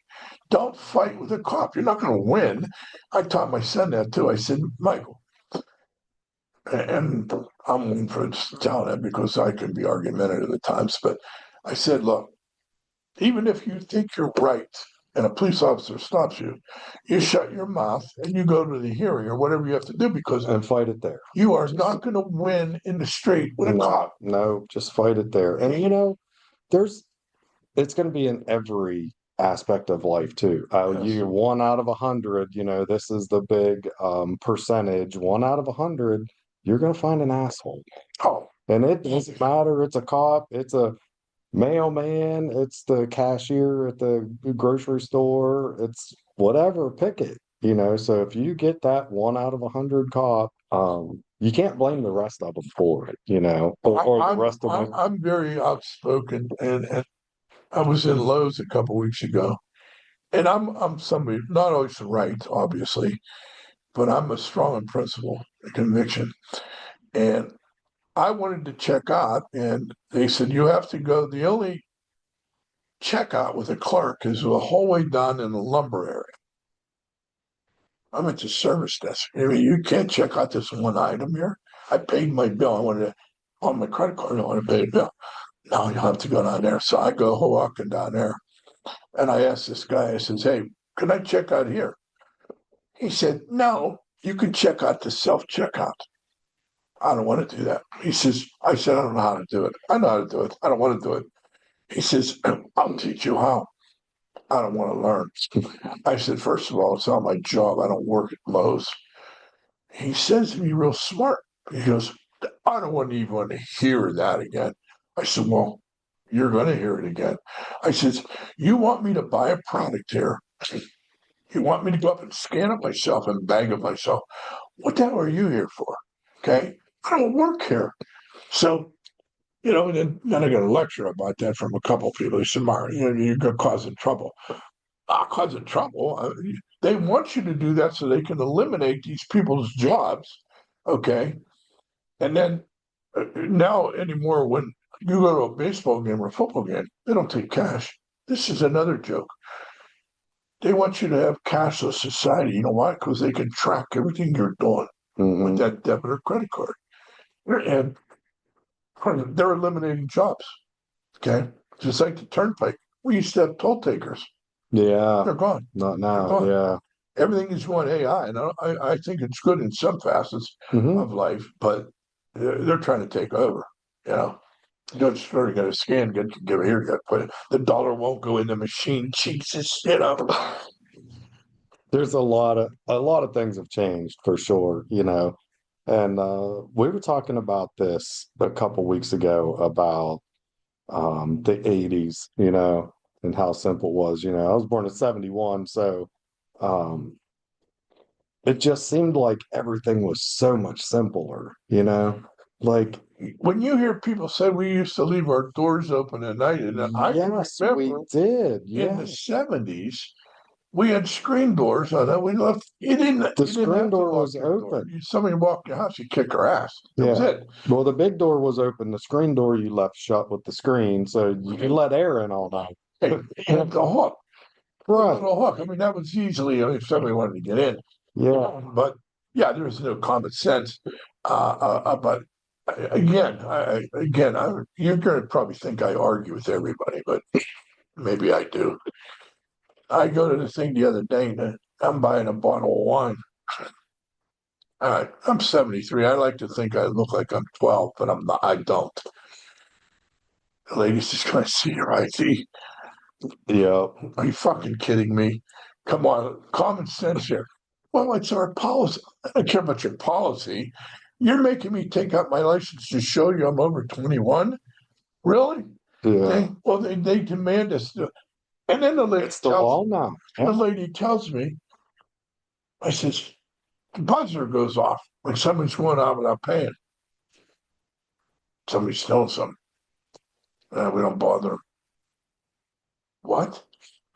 Don't fight with a cop. You're not going to win. I taught my son that too. I said, "Michael," and I'm waiting for him to tell that because I can be argumentative at times, but I said, "Look, even if you think you're right and a police officer stops you, you shut your mouth and you go to the hearing or whatever you have to do because and fight it there. you are Just, not going to win in the street with a no, cop." no, just fight it there. And, there's, it's going to be in every aspect of life too. Yes. You 1 out of 100, this is the big percentage. 1 out of 100, you're going to find an asshole, Oh, and it doesn't matter. It's a cop, it's a mailman, it's the cashier at the grocery store, it's whatever. Pick it. So if you get that 1 out of 100 cop, you can't blame the rest of them for it, or the rest of them. I'm very outspoken, and I was in Lowe's a couple weeks ago, and I'm somebody not always right, obviously, but I'm a strong in principle, and conviction, and I wanted to check out, and they said you have to go. The only checkout with a clerk is the whole way down in the lumber area. I'm at the service desk. I mean, you can't check out this one item here. I paid my bill. I wanted to, on my credit card, I want to pay the bill. No, you'll have to go down there. So I go walking down there. And I asked this guy, I says, hey, can I check out here? He said, no, you can check out the self-checkout. I don't want to do that. He says, I said, I don't know how to do it. I know how to do it. I don't want to do it. He says, I'll teach you how. I don't want to learn. I said, first of all, it's not my job. I don't work at Lowe's. He says to me real smart. He goes, I don't want to even want to hear that again. I said, well, you're going to hear it again. I says, you want me to buy a product here? You want me to go up and scan it myself and bag it myself? What the hell are you here for? Okay. I don't work here. So, and then I got a lecture about that from a couple of people. They said, Mark, you're causing trouble. Not causing trouble. They want you to do that so they can eliminate these people's jobs. Okay. And then now anymore, when you go to a baseball game or a football game, they don't take cash. This is another joke. They want you to have cashless society. You know why? Because they can track everything you're doing with that debit or credit card. And they're eliminating jobs. Okay. Just like the turnpike. We used to have toll takers. Yeah. They're gone. Not now. They're gone. Yeah. Everything is going AI. And I think it's good in some facets of life, but they're trying to take over. You just sort got to scan, give it here, got to put it. The dollar won't go in the machine. Jesus. There's a lot of things have changed for sure, And we were talking about this a couple weeks ago about the 80s, and how simple it was. I was born in 71, so um it just seemed like everything was so much simpler, Like, when you hear people say we used to leave our doors open at night, and I yes, we remember did. in the Yeah. 70s, we had screen doors on it. We left. The You didn't screen have to door lock was your door. open. Somebody walked your house, you kick her ass. That was Yeah. it. Well, the big door was open. The screen door you left shut with the screen, so you could let air in all night. Hey, and the hook, the Right. little hook. I mean, that was easily if somebody wanted to get in. Yeah. But yeah, there was no common sense. But again, you're going to probably think I argue with everybody, but maybe I do. I go to the thing the other day, and I'm buying a bottle of wine. All right, I'm 73. I like to think I look like I'm 12, but I'm not. I don't. The lady's just going to see your ID. Yeah. Are you fucking kidding me? Come on, common sense here. Well, it's our policy. I don't care about your policy. You're making me take out my license to show you I'm over 21? Really? Yeah. They demand us to. And then It's the law now. the lady tells me, I says, the buzzer goes off when somebody's going out without paying. Somebody's stealing something. We don't bother them. What?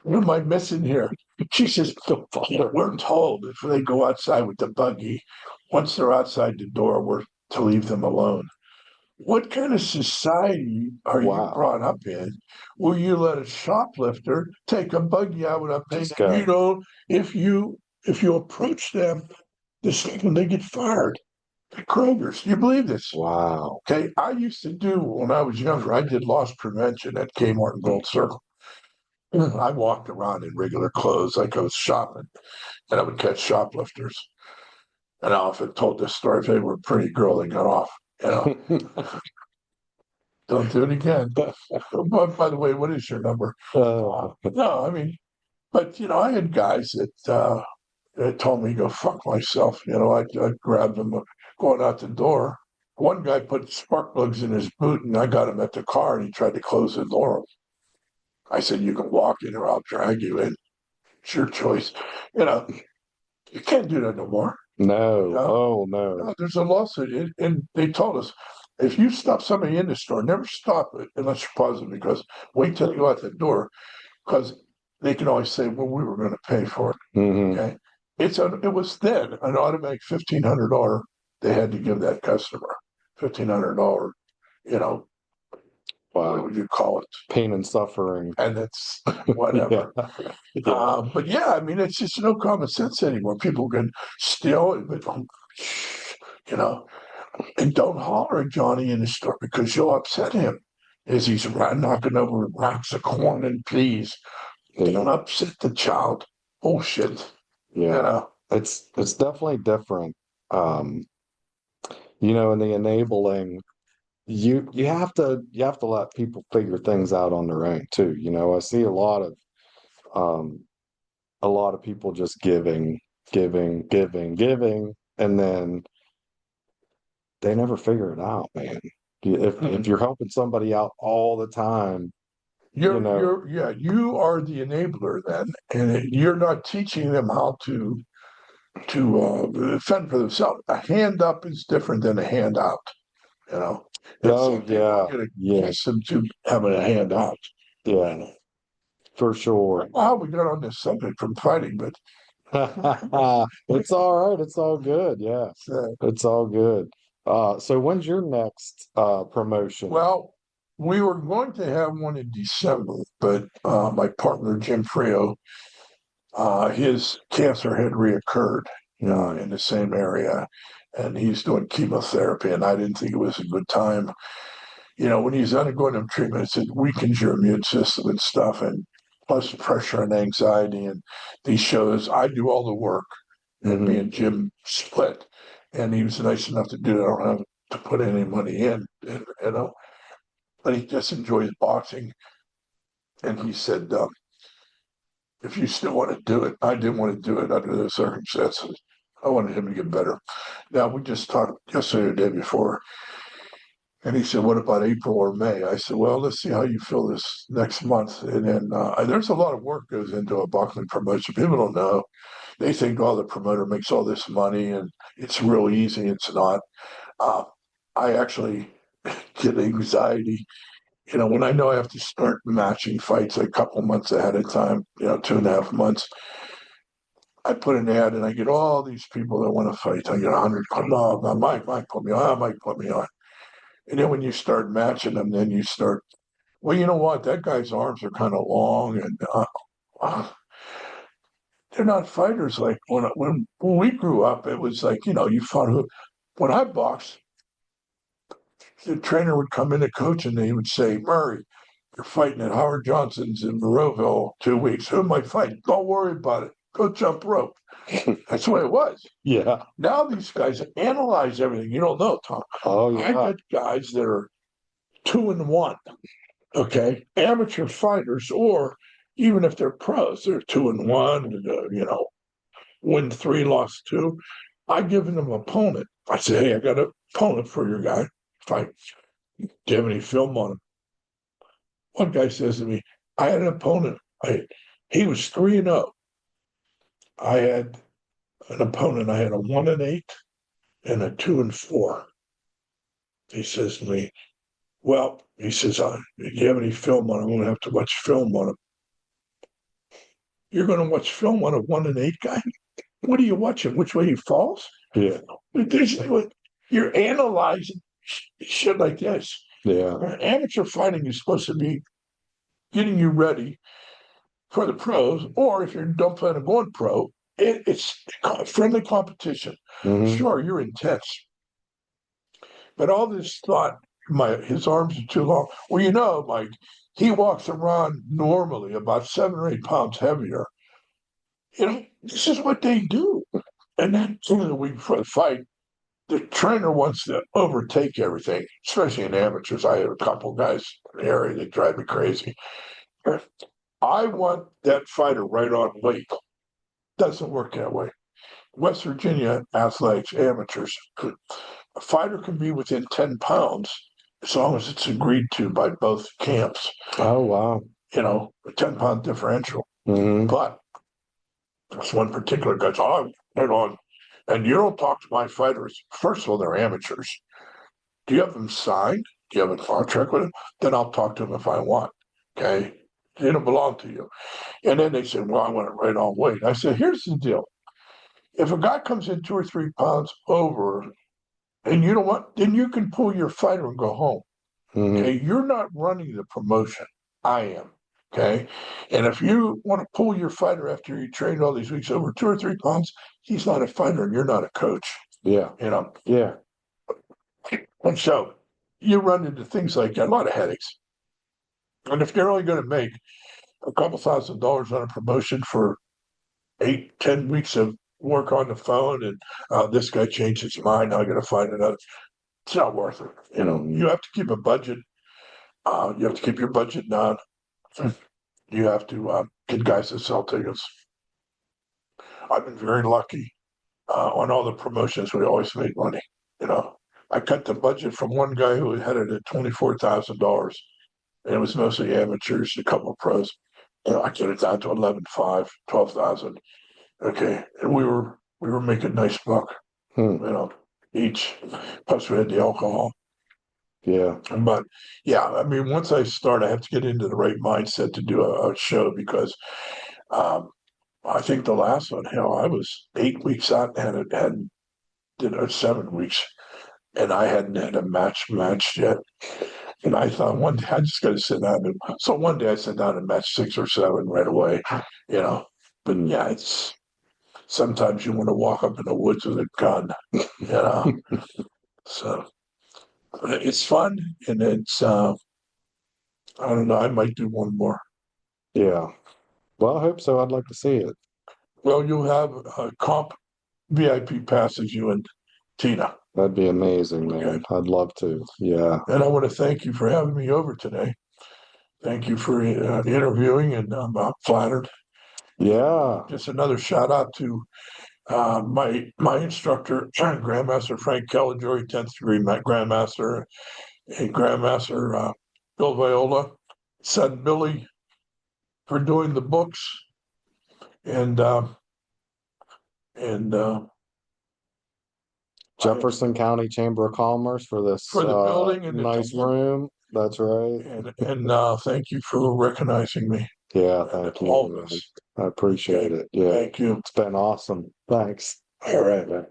What am I missing here? She says, we're told if they go outside with the buggy, once they're outside the door, we're to leave them alone. What kind of society are you Wow. brought up in where you let a shoplifter take a buggy out without paying? Just go. You know, if you approach them, when they get fired. The Kroger's. Do you believe this? Wow. Okay, I used to do when I was younger. I did loss prevention at Kmart and Gold Circle. I walked around in regular clothes like I was shopping, and I would catch shoplifters. And I often told this story. If they were a pretty girl, they got off. Don't do it again. But by the way, what is your number? No, I mean, but I had guys that told me go fuck myself. I grabbed them going out the door. One guy put spark plugs in his boot, and I got him at the car, and he tried to close the door. I said, "You can walk in, or I'll drag you in. It's your choice." You can't do that no more. No. Oh no. No, there's a lawsuit, and they told us if you stop somebody in the store, never stop it unless you're positive, because wait till you go out the door, because they can always say, "Well, we were going to pay for it." Okay, it was then an automatic $1,500 they had to give that customer $1,500, you know, what would you call it? Pain and suffering. And it's whatever. But yeah, I mean, it's just no common sense anymore. People can steal, but you know, and don't holler at Johnny in the store because you'll upset him as he's knocking over rocks of corn and peas. Don't upset the child. Bullshit. Yeah. It's definitely different. Um, and the enabling, you have to let people figure things out on their own too. I see um a lot of people just giving, and then they never figure it out, man. If you're helping somebody out all the time, you are the enabler then, and you're not teaching them how to fend for themselves. A hand up is different than a hand out. You know, and oh some people are yeah, going to yeah, guess them to having a hand out. yeah, for I sure. don't know how we got on this subject from fighting, but It's all right. It's all good. Yeah, uh, it's all good. So when's your next promotion? well, we were going to have one in December, but my partner Jim Frio, his cancer had reoccurred in the same area, and he's doing chemotherapy, and I didn't think it was a good time. When he's undergoing them treatments, it weakens your immune system and stuff, and plus pressure and anxiety. And these shows, I do all the work, and me and Jim split. And he was nice enough to do it. I don't have to put any money in, but he just enjoys boxing. And he said, if you still want to do it, I didn't want to do it under those circumstances. I wanted him to get better. Now, we just talked yesterday or the day before. And he said, what about April or May? I said, well, let's see how you feel this next month. And then there's a lot of work goes into a boxing promotion. People don't know. They think, oh, the promoter makes all this money and it's real easy. It's not. Uh, I actually get anxiety. When I know I have to start matching fights a couple months ahead of time, 2.5 months, I put an ad and I get all these people that want to fight. I get 100, no, Mike put me on, Mike put me on. And then when you start matching them, then you start, well, you know what? That guy's arms are kind of long, and they're not fighters. Like when we grew up, it was like you fought who. When I boxed, the trainer would come in to coach, and he would say, "Murray, you're fighting at Howard Johnson's in Monroeville 2 weeks. Who am I fighting? Don't worry about it. Go jump rope." That's the way it was. Yeah. Now these guys analyze everything. You don't know, Tom. Oh I yeah. got guys that are 2-1. Okay, amateur fighters, or even if they're pros, they're 2-1, win 3, lost 2. I give them an opponent. I say, hey, I got an opponent for your guy. Fight. Do you have any film on him? One guy says to me, I had an opponent. He was 3-0. I had an opponent. I had a 1-8 and a 2-4. He says to me, well, he says, do you have any film on him? I'm going to have to watch film on him. You're going to watch film on a 1-8 guy? What are you watching? Which way he falls? Yeah. You're analyzing shit like this. Yeah. Amateur fighting is supposed to be getting you ready for the pros, or if you don't plan on going pro, it's friendly competition. Sure, you're intense, but all this thought, his arms are too long. Well, Mike, he walks around normally about 7 or 8 pounds heavier. This is what they do. And then the week before the fight, the trainer wants to overtake everything, especially in amateurs. I have a couple guys in the area that drive me crazy. I want that fighter right on weight. Doesn't work that way. West Virginia athletics, amateurs, a fighter can be within 10 pounds as long as it's agreed to by both camps. Oh, wow. A 10-pound differential. Mm-hmm. But this one particular guy's on. And you don't talk to my fighters. First of all, they're amateurs. Do you have them signed? Do you have a contract with them? Then I'll talk to them if I want. Okay? They don't belong to you. And then they said, well, I want it right on weight. I said, here's the deal. If a guy comes in 2 or 3 pounds over and you don't want, then you can pull your fighter and go home. Mhm. Okay, you're not running the promotion. I am. Okay. And if you want to pull your fighter after you trained all these weeks over 2 or 3 pounds, he's not a fighter and you're not a coach. Yeah. You know. Yeah. And so you run into things like that, a lot of headaches. And if you're only going to make a couple $1,000s on a promotion for 8, 10 weeks of work on the phone, and this guy changed his mind, I got to find another. It's not worth it. You know, you have to keep a budget. You have to keep your budget down. You have to get guys to sell tickets. I've been very lucky on all the promotions. We always made money. You know, I cut the budget from one guy who had it at $24,000, and it was mostly amateurs, a couple of pros. You know, I cut it down to 11,500, 12,000. Okay, and we were making nice buck. Hmm. You know, each. Plus we had the alcohol. Yeah. But yeah, I mean, once I start, I have to get into the right mindset to do a show because um, I think the last one, hell, I was 8 weeks out and had did 7 weeks, and I hadn't had a matched yet. And I thought one day I just got to sit down. So one day I sat down and matched 6 or 7 right away, you know. But yeah, it's sometimes you want to walk up in the woods with a gun, you know. So it's fun, and it's I don't know. I might do one more. Yeah. Well, I hope so. I'd like to see it. Well, you'll have comp VIP passes, you and Tina. That'd be amazing, Okay. man. I'd love to. Yeah. And I want to thank you for having me over today. Thank you for interviewing, and I'm flattered. Yeah. Just another shout out to my instructor, Grandmaster Frank Caligura, 10th degree Grandmaster, and Grandmaster Bill Viola, son Billy, for doing the books, and and Jefferson County Chamber of Commerce for this for the building and the nice team. room. That's right. And thank you for recognizing me Yeah, and thank all of you, man. us. I appreciate Okay. it. Yeah. Thank you. It's been awesome. Thanks. All right, man.